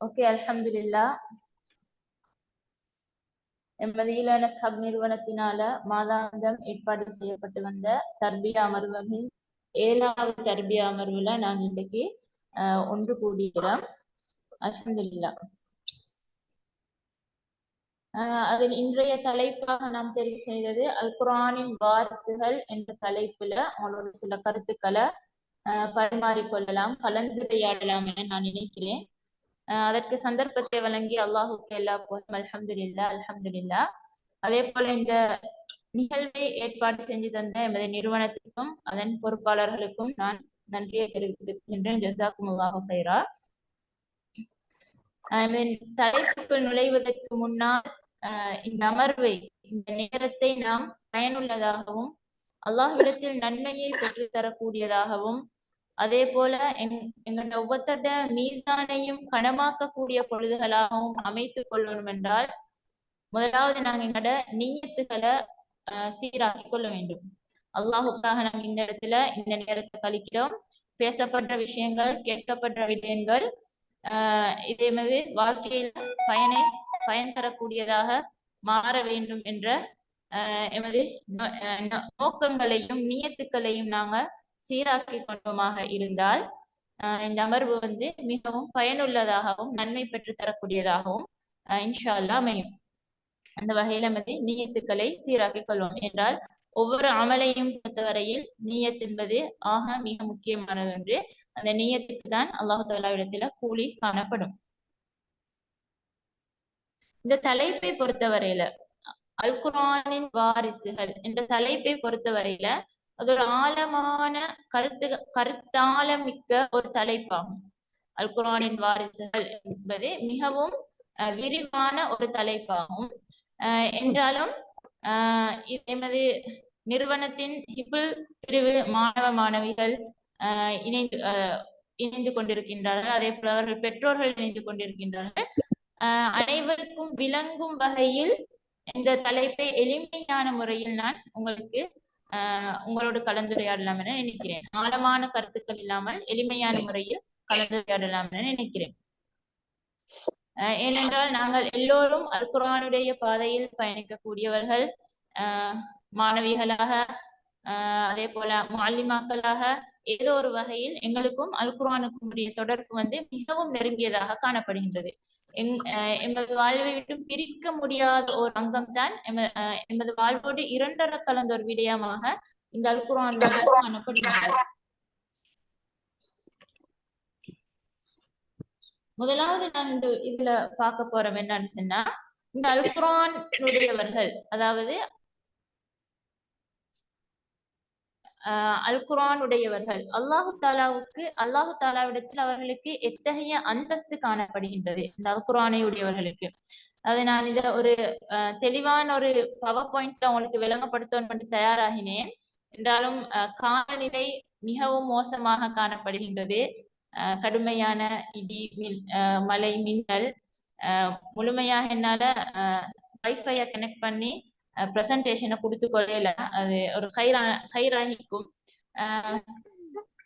Okay, அல்ஹம்துலில்லாஹ். எமது ஈலான sub நிறுவனத்தினால மாதாந்தம் ஏற்பாடு செய்யப்பட்டு வந்த தர்பியா அமர்வுகளின் 7வது தர்பியா அமர்வுல நாங்க இன்னைக்கு ஒன்று கூடியிருக்கிறோம். அல்ஹம்துலில்லாஹ். அதில் இன்றைய தலைப்பாக நாம் தெரிவு செய்தது அல் குர்ஆனின் வாரிசுகள் என்ற தலைப்புல அவங்களோட சில கருத்துக்களை பரிமாறிக்கொள்ளலாம், கலந்துரையாடலாம் என நான் நினைக்கிறேன். அதற்கு சந்தர்ப்பத்தை வழங்கி அல்லாஹுக்கு எல்லா போதும். அல்ஹம்துலில்லாஹ், அல்ஹம்துலில்லாஹ். அதே போல இந்த நிகழ்வை ஏற்பாடு செஞ்சு தந்த எமது நிறுவனத்திற்கும் அதன் பொறுப்பாளர்களுக்கும் நான் நன்றியை தெரிவித்திருக்கின்றேன். ஜஸாக்குமுல்லாஹு ஹைரா. தலைப்புக்குள் நுழைவதற்கு முன்னால் இந்த அமர்வை, இந்த நேரத்தை நாம் பயனுள்ளதாகவும் அல்லாஹ்விடத்தில் நன்மையை பெற்று தரக்கூடியதாகவும் அதே போல எங்களோட ஒவ்வொருத்தருட மீசானையும் கனமாக்கக்கூடிய பொழுதுகளாகவும் அமைத்துக் கொள்ளணும் என்றால் முதலாவது நாங்க எங்களோட நீயத்துக்களை சீராக்கிக் கொள்ள வேண்டும். அல்லாஹுக்காக நாங்கள் இந்த இடத்துல இந்த நேரத்தை கழிக்கிறோம். பேசப்பட்ட விஷயங்கள், கேட்கப்பட்ட விடயங்கள் இதே மாதிரி வாழ்க்கையில் பயன் தரக்கூடியதாக மாற வேண்டும் என்ற எமது நோக்கங்களையும் நீயத்துக்களையும் நாங்க சீராக்கி கொண்டோமாக இருந்தால் இந்த அமர்வு மிகவும் பயனுள்ளதாகவும் நன்மை பெற்று தரக்கூடியதாகவும் இன்ஷா அல்லாஹ் அமையும். அந்த வகையில நீயத்துக்களை சீராக்கிக் கொள்வோம் என்றால் ஒவ்வொரு அமலையும் பொறுத்தவரையில் நீயத் என்பது மிக முக்கியமானது ஒன்று. அந்த நீயத்துக்கு தான் அல்லாஹு தஆலாவிடத்துல கூலி காணப்படும். இந்த தலைப்பை பொறுத்தவரையில அல் குர்ஆனின் வாரிசுகள் என்ற தலைப்பை பொறுத்தவரையில அது ஒரு ஆழமான கருத்தாழமிக்க ஒரு தலைப்பாகும். அல் குர்ஆனின் வாரிசுகள் என்பது மிகவும் விரிவான ஒரு தலைப்பாகும். என்றாலும் எமது நிறுவனத்தின் ஹிஃபுல் பிரிவு மாணவ மாணவிகள் இணைந்து கொண்டிருக்கின்றார்கள். அதே போல அவர்கள் பெற்றோர்கள் இணைந்து கொண்டிருக்கின்றார்கள். அனைவருக்கும் விளங்கும் வகையில் இந்த தலைப்பை எளிமையான முறையில் நான் உங்களோடு கலந்துரையாடலாம் என நினைக்கிறேன். ஆழமான கருத்துக்கள் இல்லாமல் எளிமையான முறையில் கலந்துரையாடலாம் என நினைக்கிறேன். ஏனென்றால் நாங்கள் எல்லோரும் அல் குர்ஆனுடைய பாதையில் பயணிக்கக்கூடியவர்கள், மாணவிகளாக அதே போல முஅல்லிமாக்களாக ஏதோ ஒரு வகையில் எங்களுக்கும் அல் குர்ஆனுக்கும் உடைய தொடர்பு மிகவும் நெருங்கியதாக காணப்படுகின்றது. எமது வாழ்வை விட்டு பிரிக்க முடியாத ஒரு அங்கம் தான் எமது வாழ்வோடு இரண்டர கலந்த ஒரு விடயமாக இந்த அல் குர்ஆன் காணப்படுகின்றது. முதலாவது நான் இதுல பார்க்க போறோம் என்னன்னு சொன்னா, இந்த அல் குர்ஆன் உடையவர்கள், அதாவது அல் குர்ஆன் உடையவர்கள் அல்லாஹு தாலாவிடத்தில் அவர்களுக்கு எத்தகைய அந்தஸ்து காணப்படுகின்றது இந்த அல் குர்ஆனை உடையவர்களுக்கு. அதை நான் இத ஒரு தெளிவான ஒரு பவர் பாயிண்ட்ல உங்களுக்கு விளங்கப்படுத்த தயாராகினேன். என்றாலும் காலநிலை மிகவும் மோசமாக காணப்படுகின்றது. கடுமையான இடி மழை மின்னல், முழுமையாக என்னால வைஃபைய கனெக்ட் பண்ணி பிரசன்டேஷனை கொடுத்து கொள்ளல. அது ஒரு ஹைராகிக்கும்.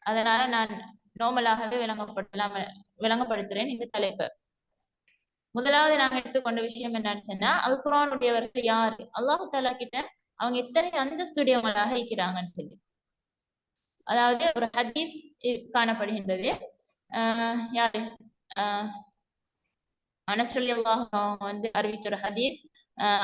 அதனால நான் நார்மலாகவே விளங்கப்படுத்துறேன் இந்த தலைப்பு. முதலாவது நாங்க எடுத்துக்கொண்ட விஷயம் என்னன்னு சொன்னா, அல் குர்ஆன் உடையவர்கள் யாரு, அல்லாஹு தஆலா கிட்ட அவங்க எத்தகைய அந்தஸ்துடையவங்களாக இருக்கிறாங்கன்னு சொல்லி. அதாவது ஒரு ஹதீஸ் காணப்படுகின்றது. யாரு அனஸ் ரலியல்லாஹு அன்ஹு அறிவித்த ஒரு ஹதீஸ்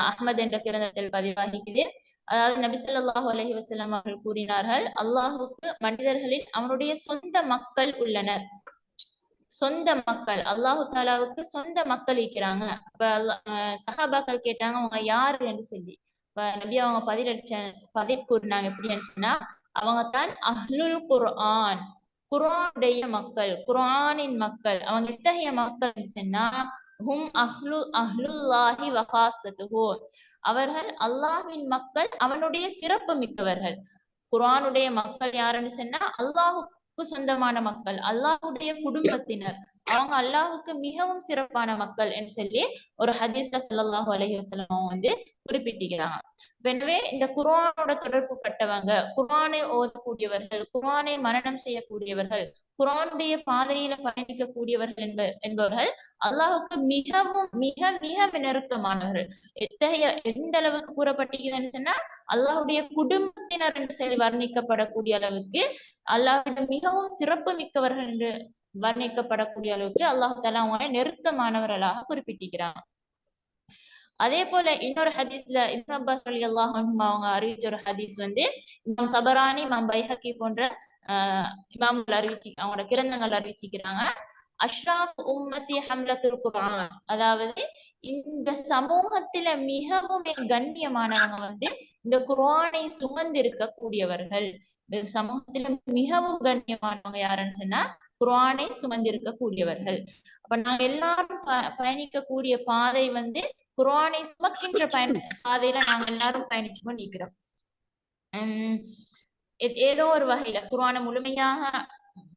அஹ்மத் என்ற கிரந்தத்தில் பதிவாகிறது. அதாவது நபி ஸல்லல்லாஹு அலைஹி வஸல்லம் அவர்கள் கூறினார்கள், அல்லாஹுக்கு மனிதர்களில் அவனுடைய சொந்த மக்கள் உள்ளனர். சொந்த மக்கள், அல்லாஹு தாலாவுக்கு சொந்த மக்கள் இருக்கிறாங்க. அப்ப சஹாபாக்கள் கேட்டாங்க, அவங்க யாரு என்று சொல்லி. நபி அவங்க பதில் கூறினாங்க எப்படின்னு சொன்னா, அவங்க தான் அஹ்லுல் குர்ஆன், குர்ஆனுடைய மக்கள், குர்ஆனின் மக்கள். அவங்க எத்தகைய மக்கள் சொன்னா, ஹும் அஹ்லுல்லாஹி வ காஸத்துஹு, அவர்கள் அல்லாஹ்வின் மக்கள், அவனுடைய சிறப்பு மிக்கவர்கள். குர்ஆனுடைய மக்கள் யாருன்னு சொன்னா, சொந்தமான மக்கள், அல்லாஹ்வுடைய குடும்பத்தினர், அவங்க அல்லாஹ்வுக்கு மிகவும் சிறப்பான மக்கள் என்று சொல்லி ஒரு ஹதீஸ்ல ஸல்லல்லாஹு அலைஹி வஸல்லம் அவங்க குறிப்பிட்டிருக்கிறாங்க. எனவே இந்த குர்ஆனோட தொடர்பு பட்டவங்க, குர்ஆனை ஓதக்கூடியவர்கள், குர்ஆனை மனனம் செய்யக்கூடியவர்கள், குர்ஆனுடைய பாதையில பயணிக்கக்கூடியவர்கள் என்பவர்கள் அல்லாஹ்வுக்கு மிகவும் மிக மிக நெருக்கமானவர்கள். எந்த அளவுக்கு கூறப்பட்டிருக்குதுன்னு சொன்னா, அல்லாஹ்வுடைய குடும்பத்தினர் என்று சொல்லி வர்ணிக்கப்படக்கூடிய அளவுக்கு, அல்லாஹ்விடம் மிகவும் சிறப்பு மிக்கவர்கள் என்று வர்ணிக்கப்படக்கூடிய அளவுக்கு அல்லாஹ் தஆலா அவங்களை நெருக்கமானவர்களாக குறிப்பிட்டிருக்கிறாங்க. அதே போல இன்னொரு ஹதீஸ்ல இப்னு அப்பாஸ் ரலியல்லாஹு அன்ஹு அவங்க அறிவிச்ச ஒரு ஹதீஸ் இமாம் தபரானி, இமாம் பைஹகி போன்ற இமாம்கள் அவங்களோட கிரந்தங்கள் அறிவிச்சிக்கிறாங்க. அஷ்ராஃப் உம்மத்தி ஹம்லத்துல் குர்ஆன், அதாவது இந்த சமூகத்தில மிகவும் கண்ணியமானவங்க இந்த குர்ஆனை சுமந்து இருக்கக்கூடியவர்கள். இந்த சமூகத்தில மிகவும் கண்ணியமானவங்க யாருன்னு சொன்னா குர்ஆனை சுமந்து இருக்கக்கூடியவர்கள். அப்ப நாங்க எல்லாரும் பயணிக்கக்கூடிய பாதை குர்ஆனை சுமக்கின்ற பாதையில நாங்க எல்லாரும் பயணிச்சு கொண்டிருக்கிறோம். ஏதோ ஒரு வகையில குர்ஆனை முழுமையாக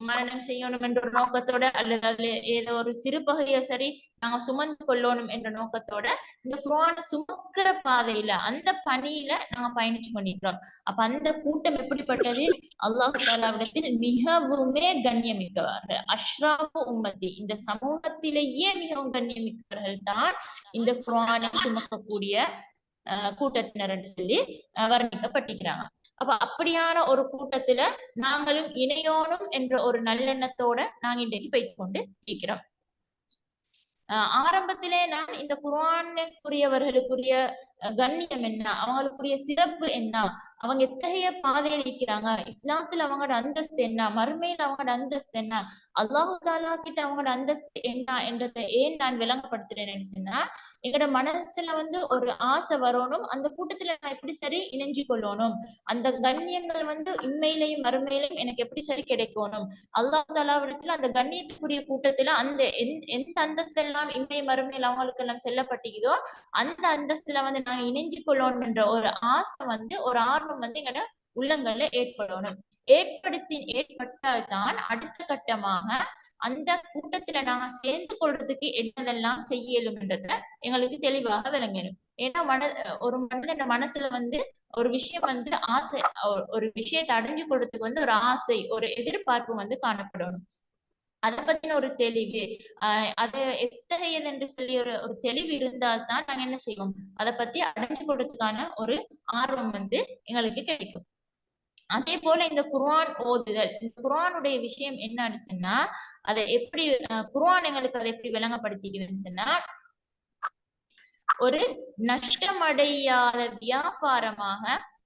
மரணம் செய்யணும் என்ற ஒரு நோக்கத்தோட, அல்லது அதுல ஏதோ ஒரு சிறு பகுதியை சரி நாங்க சுமந்து கொள்ளணும் என்ற நோக்கத்தோட இந்த குர்ஆனை சுமக்கிற பாதையில, அந்த பணியில நாங்க பயணிச்சு கொண்டிருக்கிறோம். அப்ப அந்த கூட்டம் எப்படிப்பட்டது? அல்லாஹ் தஆலாவிடத்தில் மிகவுமே கண்ணியமிக்கவர்கள். அஷ்ராஃபு உம்மத்தி, இந்த சமூகத்திலேயே மிகவும் கண்ணியமிக்கவர்கள் தான் இந்த குர்ஆனை சுமக்கக்கூடிய கூட்டத்தினர் என்று சொல்லி வர்ணிக்கப்பட்டிருக்கிறாங்க. அப்ப அப்படியான ஒரு கூட்டத்துல நாங்களும் இணையோனும் என்ற ஒரு நல்லெண்ணத்தோட நாங்க இன்றைக்கு போய்க் கொண்டு இருக்கிறோம். ஆரம்பத்திலே நான் இந்த குர்ஆனுக்குரியவர்களுக்குரிய கண்ணியம் என்ன, அவங்களுக்குரிய சிறப்பு என்ன, அவங்க எத்தகைய பாதையில் இருக்கிறாங்க, இஸ்லாத்துல அவங்களோட அந்தஸ்து என்ன, மறுமையில் அவங்களோட அந்தஸ்து என்ன, அல்லாஹ் தஆலா கிட்ட அவங்களோட அந்தஸ்து என்ன என்றதை ஏன் நான் விளங்கப்படுத்துறேன்னு சொன்னா, எங்களோட மனசுல ஒரு ஆசை வரணும், அந்த கூட்டத்துல நான் எப்படி சரி இணைஞ்சு கொள்ளணும், அந்த கண்ணியங்கள் இம்மையிலையும் மறுமையிலையும் எனக்கு எப்படி சரி கிடைக்கணும், அல்லாஹ் தஆலாவிடத்துல அந்த கண்ணியத்துக்குரிய கூட்டத்துல அந்த எந்த அந்தஸ்து இம்மை மறுமையில் அவங்களுக்கு எல்லாம் சொல்லப்பட்டிருக்குதோ அந்த அந்தஸ்துல நாங்க இணைஞ்சு கொள்ளணும் என்ற ஒரு ஆசை ஒரு ஆர்வம் எங்களோட உள்ளங்கள்ல ஏற்படணும். ஏற்பட்டால்தான் அடுத்த கட்டமாக அந்த கூட்டத்துல நாங்க சேர்ந்து கொள்றதுக்கு என்னதெல்லாம் செய்ய இயலும்ன்றத எங்களுக்கு தெளிவாக விளங்கணும். ஏன்னா ஒரு மனிதன் மனசுல ஒரு விஷயம் ஆசை, ஒரு விஷயத்தை அடைஞ்சு கொள்றதுக்கு ஒரு ஆசை, ஒரு எதிர்பார்ப்பு காணப்படணும். அதை பத்தின ஒரு தெளிவு, அது எத்தகையது என்று சொல்லி ஒரு தெளிவு இருந்தால்தான் நாங்க என்ன செய்வோம், அதை பத்தி அடைஞ்சு கொள்றதுக்கான ஒரு ஆர்வம் எங்களுக்கு கிடைக்கும். அதே போல இந்த குர்ஆன் ஓதுதல், இந்த குர்ஆனுடைய விஷயம் என்னன்னு சொன்னா, அதை எப்படி குர்ஆன் எங்களுக்கு அதை எப்படி விளங்கப்படுத்திக்குதுன்னு சொன்னா, ஒரு நஷ்டமடையாத வியாபாரமாக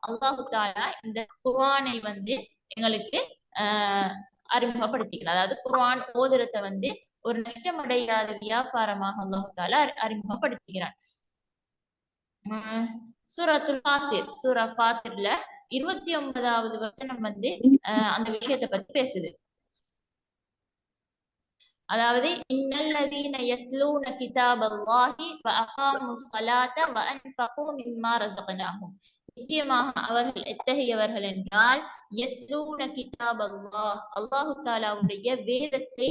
அல்லாஹ் தஆலா இந்த குர்ஆனை எங்களுக்கு அறிமுகப்படுத்திக்கிறார். அதாவது குர்ஆன் ஓதுறத ஒரு நஷ்டமடையாத வியாபாரமாக அல்லாஹ் தஆலா அறிமுகப்படுத்துகிறார். சூரத்துல் ஃபாத்திர், சூரா ஃபாத்திர்ல 29வது வசனம் அந்த விஷயத்தை பத்தி பேசுது. அதாவது இன்னல்லதீன யத்லூன கிதாபல்லாஹி வ அகாமுஸ் ஸலாத வ அன்ஃபகு மிம்மா ரஸக்னாஹும், நிச்சயமாக அவர்கள் எத்தகையவர்கள் என்றால் யத்லூன கிதாபல்லாஹ், அல்லாஹ் தஆலாவுடைய வேதத்தை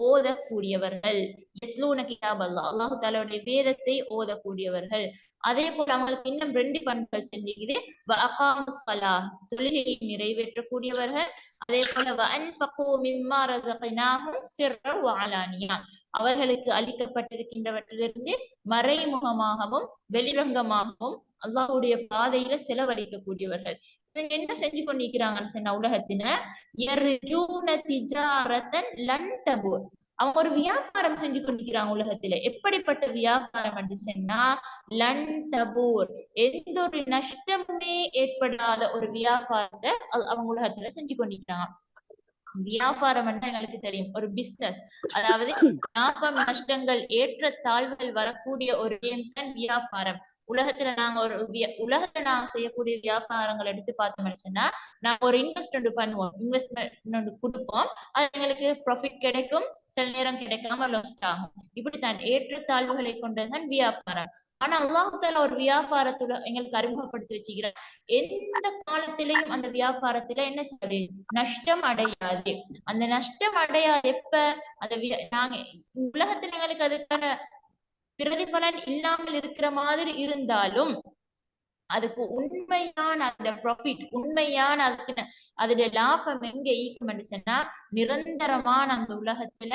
ஓதக்கூடியவர்கள். யத்லூன கிதாபல்லாஹ், அல்லாஹ் தஆலாவுடைய வேதத்தை ஓதக்கூடியவர்கள். அதே போல அவங்களுக்கு இன்னும் 2 பண்புகள் செஞ்சுக்குது. வ அகாமுஸ் ஸலாஹ், தொழுகையை நிறைவேற்றக்கூடியவர்கள். அதே போல வ அன்ஃபகு மிம்மா ரஸக்னாஹும் சிர்ரன் வ அலானியா, அவர்களுக்கு அளிக்கப்பட்டிருக்கின்றவற்றிலிருந்து மறைமுகமாகவும் வெளிரங்கமாகவும் அல்லாஹ்வுடைய பாதையில செலவழிக்கக்கூடியவர்கள். இவங்க என்ன செஞ்சு கொண்டிருக்கிறாங்கன்னு சொன்னா, உலகத்தின யர்ஜூன திஜாரத்தன் லன் தபூர், அவங்க ஒரு வியாபாரம் செஞ்சு கொண்டிருக்கிறாங்க உலகத்துல. எப்படிப்பட்ட வியாபாரம் என்று சொன்னா, லன் தபூர், எந்த ஒரு நஷ்டமுமே ஏற்படாத ஒரு வியாபாரத்தை அவங்க உலகத்துல செஞ்சு கொண்டிருக்கிறாங்க. வியாபாரம் எங்களுக்கு தெரியும், ஒரு பிசினஸ், அதாவது லாபம் நஷ்டங்கள் ஏற்ற தாழ்வுகள் வரக்கூடிய ஒரு தான் வியாபாரம். உலகத்துல நாங்க செய்யக்கூடிய வியாபாரங்கள் எடுத்து பார்த்தோம்னு சொன்னா, நாங்க ஒரு இன்வெஸ்ட்மெண்ட் பண்ணுவோம், இன்வெஸ்ட்மெண்ட் கொடுப்போம், அது எங்களுக்கு ப்ராஃபிட் கிடைக்கும், சில நேரம் கிடைக்காம லாஸ்ட் ஆகும். இப்படித்தான் ஏற்றத்தாழ்வுகளை கொண்டதுதான் வியாபாரம். ஆனா அல்லாஹ் தாலா ஒரு வியாபாரத்துல எங்களுக்கு அறிமுகப்படுத்தி வச்சுக்கிறார். எந்த காலத்திலையும் அந்த வியாபாரத்துல என்ன செய்யாது, நஷ்டம் அடையாது. அந்த நஷ்டம் அடையாது எப்ப அந்த நாங்க உலகத்துல எங்களுக்கு அதுக்கான பிரதிபலன் இல்லாமல் இருக்கிற மாதிரி இருந்தாலும் அதுக்கு உண்மையான அந்த ப்ராஃபிட், உண்மையான அதுக்கு அதோட லாபம் எங்க ஈக்கும் சொன்னா, நிரந்தரமான அந்த உலகத்துல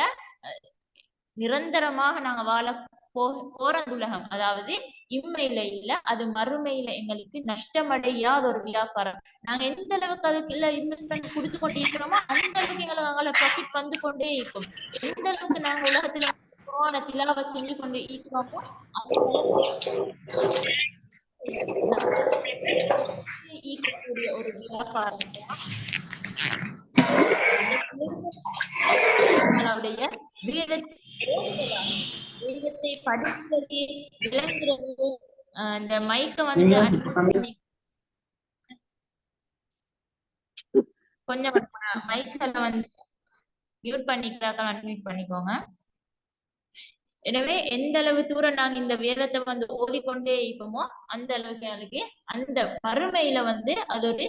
நிரந்தரமாக நாங்க வாழ போற உலகம், அதாவது இம்மையில இல்ல, அது மறுமையில எங்களுக்கு நஷ்டமடையாத ஒரு வியாபாரம். நாங்க எந்த அளவுக்கு அதுக்கு இல்ல இன்வெஸ்ட்மெண்ட் கொடுத்து கொண்டு இருக்கிறோமோ அந்த அளவுக்கு எங்களுக்கு அங்கே ப்ராஃபிட் வந்து கொண்டே இருக்கும். எந்த அளவுக்கு நாங்க உலகத்துல திலாவை செஞ்சு கொண்டு இருக்கிறோமோ அந்த ஈர்க்கக்கூடிய ஒரு வியாபாரம் வேதத்தை படிக்கிறது, விளங்குறது. இந்த மைக்க வந்து கொஞ்சம் மைக்ல வந்து மியூட் பண்ணிக்கிறாங்க, அன்மியூட் பண்ணிக்கோங்க. எனவே எந்த அளவு தூரம் நாங்க இந்த வேதத்தை வந்து ஓதிக்கொண்டே இருப்போமோ அந்த அளவுக்கு அதுக்கு அந்த மறுமையில வந்து அது ஒரு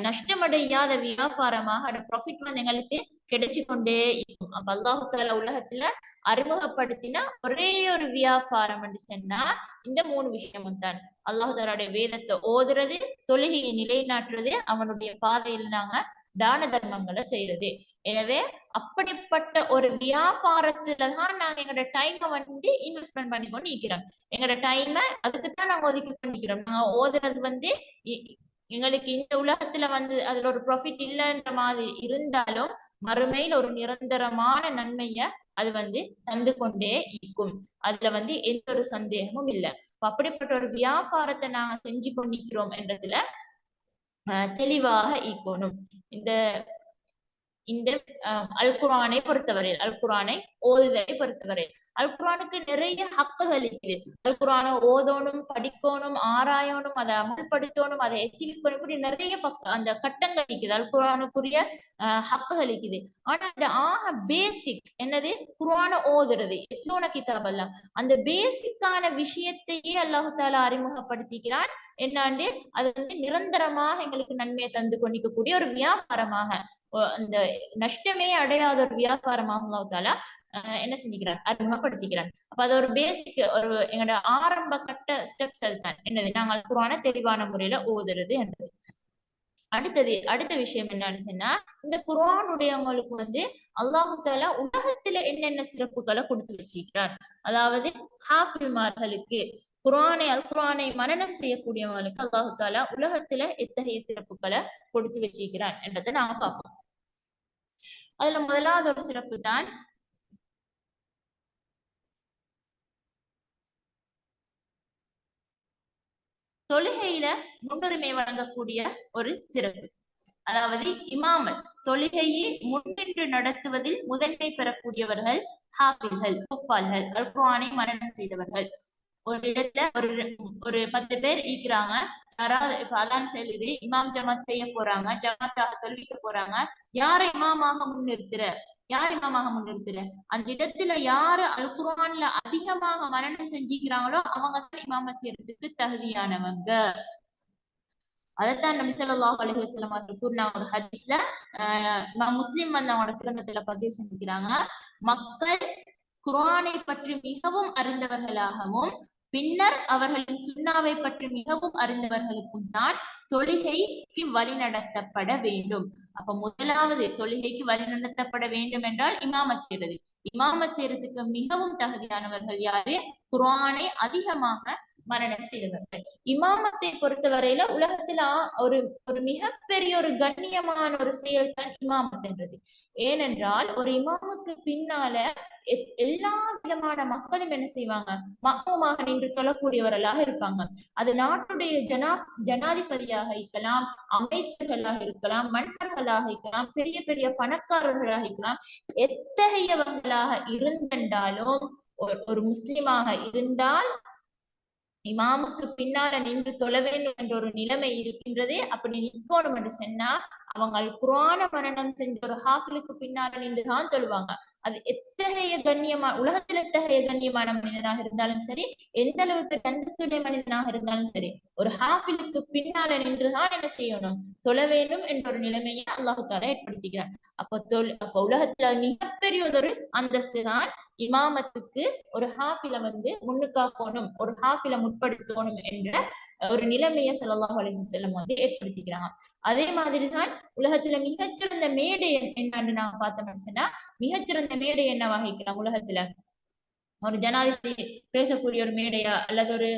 நஷ்டமடையாத வியாபாரமாக அந்த ப்ராஃபிட் வந்து எங்களுக்கு கிடைச்சு கொண்டே இருக்கும். அப்ப அல்லாஹு தாலா உலகத்துல அறிமுகப்படுத்தின ஒரே ஒரு வியாபாரம் என்று சொன்னா இந்த 3 விஷயமும் தான். அல்லாஹு தாலாவுடைய வேதத்தை ஓதுறது, தொழுகையை நிலைநாட்டுறது, அவனுடைய பாதையில் நாங்க தான தர்மங்களை செய்யறது. எனவே அப்படிப்பட்ட ஒரு வியாபாரத்துலதான் நாங்க எங்களோட டைமை வந்து இன்வெஸ்ட்மெண்ட் பண்ணி கொண்டு நிக்கிறோம். எங்களோட டைமை அதுக்குத்தான் நாங்க ஒதுக்கி பண்ணிக்கிறோம். நாங்க ஓதுறது வந்து எங்களுக்கு இந்த உலகத்துல வந்து அதுல ஒரு ப்ராஃபிட் இல்லைன்ற மாதிரி இருந்தாலும் மறுமையில் ஒரு நிரந்தரமான நன்மைய அது வந்து தந்து கொண்டே இருக்கும். அதுல வந்து எந்த ஒரு சந்தேகமும் இல்லை. அப்படிப்பட்ட ஒரு வியாபாரத்தை நாங்க செஞ்சு கொண்டிருக்கிறோம் என்றதுல தெளிவாக ஈக்கணும். இந்த இந்த அல் குர்ஆனை பொறுத்தவரையில், அல் குர்ஆனை ஓதுதலை பொறுத்தவரையில் அல் குர்ஆனுக்கு நிறைய ஹக்குகள் இருக்குது. அல் குர்ஆனை ஓதணும், படிக்கணும், ஆராயணும், அதை அமல்படுத்தணும், அதை எத்திக்கணும், இப்படி நிறைய அந்த கட்டங்கள் இருக்குது. அல் குர்ஆனுக்குரிய ஹக்குகள் இருக்குது. ஆனா அந்த பேசிக் என்னது, குர்ஆனை ஓதுறது, எத்தனோன கிதாப் எல்லாம் அந்த பேசிக்கான விஷயத்தையே அல்லாஹு தாலா அறிமுகப்படுத்திக்கிறான். என்னாண்டு அது வந்து நிரந்தரமாக எங்களுக்கு நன்மையை தந்து கொண்டிருக்கக்கூடிய ஒரு வியாபாரமாக, அந்த நஷ்டமே அடையாத ஒரு வியாபாரமாக அல்லாஹ் தாலா என்ன செஞ்சுக்கிறார், அறிமுகப்படுத்திக்கிறார். அப்ப அது ஒரு பேசிக், ஒரு எங்களோட ஆரம்ப கட்ட ஸ்டெப்ஸ் அதுதான் என்னது, நாங்கள் குர்ஆனை தெளிவான முறையில ஓதுறது என்றது. அடுத்த விஷயம் என்னன்னு சொன்னா, இந்த குர்ஆனுடையவங்களுக்கு வந்து அல்லாஹு தாலா உலகத்துல என்னென்ன சிறப்புகளை கொடுத்து வச்சிருக்கிறார். அதாவது ஹாஃபில்மார்களுக்கு, அல் குர்ஆனை மனனம் செய்யக்கூடியவங்களுக்கு அல்லாஹு தாலா உலகத்துல எத்தகைய சிறப்புகளை கொடுத்து வச்சிருக்கிறார் என்றதை நாம பார்ப்போம். அதுல முதலாவது ஒரு சிறப்பு தான் தொழுகையில முன்னுரிமை வழங்கக்கூடிய ஒரு சிறப்பு. அதாவது இமாமத், தொழுகையை முன்னின்று நடத்துவதில் முதன்மை பெறக்கூடியவர்கள் ஹாஃபில்கள், குஃபால்கள், அல் குர்ஆனை மனனம் செய்தவர்கள். ஒரு இடத்துல ஒரு 10 பேர் ஈக்கிறாங்க. யாராவது இப்ப அதான் செல்லுது, இமாம் ஜமாத் செய்ய போறாங்க, ஜமாத்தாக தொழுவிக்க போறாங்க. யாரை இமாமாக முன்னிறுத்துற, அந்த இடத்துல யாரு அல் குர்ஆன்ல அதிகமாக மனனம் செஞ்சுக்கிறாங்களோ அவங்க தான் இமாமத் செய்யறதுக்கு தகுதியானவங்க. அதைத்தான் நபி ஸல்லல்லாஹு அலைஹி வஸல்லம் அவர்கள் கூறின ஒரு ஹதீஸ்ல முஸ்லிம் வந்து அவங்களோட கிரந்தத்துல பதிவு செஞ்சுக்கிறாங்க, மக்கள் குர்ஆனை பற்றி மிகவும் அறிந்தவர்களாகவும் பின்னர் அவர்களின் சுன்னாவை பற்றி மிகவும் அறிந்தவர்களுக்கும் தான் தொழுகைக்கு வழிநடத்தப்பட வேண்டும். அப்ப முதலாவது தொழுகைக்கு வழிநடத்தப்பட வேண்டும் என்றால் இமாமத் செய்வது. இமாமத் செய்யறதுக்கு மிகவும் தகுதியானவர்கள் யாரு, குர்ஆனை அதிகமாக மரணம் செய்தவர்கள். இமாமத்தை பொறுத்தவரையில உலகத்துல ஒரு மிகப்பெரிய ஒரு கண்ணியமான ஒரு செயல் தான் இமாமத் என்றது. ஏனென்றால் ஒரு இமாமுக்கு பின்னால எல்லா விதமான மக்களும் என்ன செய்வாங்க, மகமாக நின்று சொல்லக்கூடியவர்களாக இருப்பாங்க. அது நாட்டுடைய ஜனாதிபதியாக இருக்கலாம், அமைச்சர்களாக இருக்கலாம், மன்னர்களாக இருக்கலாம், பெரிய பெரிய பணக்காரர்களாக இருக்கலாம். எத்தகையவர்களாக இருந்தாலும் ஒரு முஸ்லிமாக இருந்தால் இமாமுக்கு பின்னால நின்று தொழ வேண்டும் என்ற ஒரு நிலைமை இருக்கின்றதே. அப்படி நிக்கணும் என்று சொன்னா அவங்க குர்ஆன மனனம் செஞ்ச ஒரு ஹாஃபிலுக்கு பின்னால நின்றுதான் தொழுவாங்க. அது எத்தகைய உலகத்தில் எத்தகைய கண்ணியமான மனிதனாக இருந்தாலும் சரி, எந்த அளவுக்கு அந்தஸ்துடைய மனிதனாக இருந்தாலும் சரி, ஒரு ஹாஃபிலுக்கு பின்னால நின்றுதான் என்ன செய்யணும், தொழ வேண்டும் என்ற ஒரு நிலைமையை அல்லாஹு தஆலா ஏற்படுத்திக்கிறார். அப்ப உலகத்துல மிகப்பெரியதொரு அந்தஸ்து தான் இமாமத்துக்கு ஒரு ஹாஃபில முன்னுக்காக்கணும், ஒரு ஹாஃபில முற்படுத்தணும் என்ற ஒரு நிலைமையை ஸல்லல்லாஹு அலைஹி வஸல்லம் ஏற்படுத்திக்கிறாங்க. அதே மாதிரிதான் உலகத்துல மிகச்சிறந்த மேடை என்னன்னு நான் பார்த்தோம்னு சொன்னா, மிகச்சிறந்த மேடை என்ன வகிக்கலாம் உலகத்துல? ஒரு ஜனாதிபதி பேசக்கூடிய ஒரு மேடையா, அல்லது ஒரு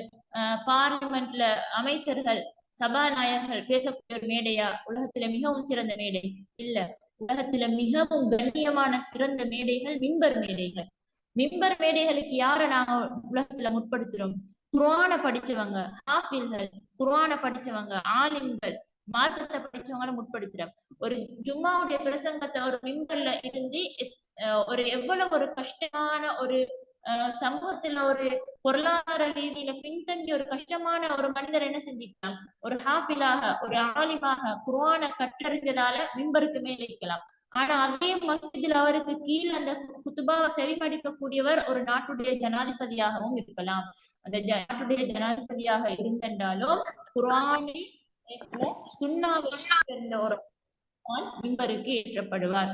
பார்லிமெண்ட்ல அமைச்சர்கள் சபாநாயகர்கள் பேசக்கூடிய ஒரு மேடையா உலகத்துல மிகவும் சிறந்த மேடை? இல்ல. உலகத்துல மிகவும் கண்ணியமான சிறந்த மேடைகள் மிம்பர் மேடைகள். மிம்பர் மேடைகளுக்கு யார நாங்க உலகத்துல முற்படுத்துறோம்? குர்ஆன படிச்சவங்க, ஹாஃபில்கள், குர்ஆன படிச்சவங்க, ஆலிம்கள், மார்க்கத்தை படிச்சவங்களை முற்படுத்துறோம். ஒரு ஜும்மாவுடைய பிரசங்கத்தை ஒரு மிம்பர்ல இருந்து ஒரு எவ்வளவு ஒரு கஷ்டமான ஒரு சமூகத்துல ஒரு பொருளாதார ரீதியில பின்தங்கிய ஒரு கஷ்டமான ஒரு மனிதர் என்ன செஞ்சுக்கலாம், ஒரு ஹாஃபிலாக ஒரு ஆலிமாக குர்ஆனை கற்றறிஞ்சதால மிம்பருக்கு மேல இருக்கலாம். ஆனா அதே மஸ்ஜிதில் அவருக்கு கீழ் அந்த குத்துபாவை செவிமடிக்கக்கூடியவர் ஒரு நாட்டுடைய ஜனாதிபதியாகவும் இருக்கலாம். அந்த நாட்டுடைய ஜனாதிபதியாக இருந்தென்றாலும் குர்ஆனை சுன்னாவை சேர்ந்த ஒரு மிம்பருக்கு ஏற்றப்படுவார்.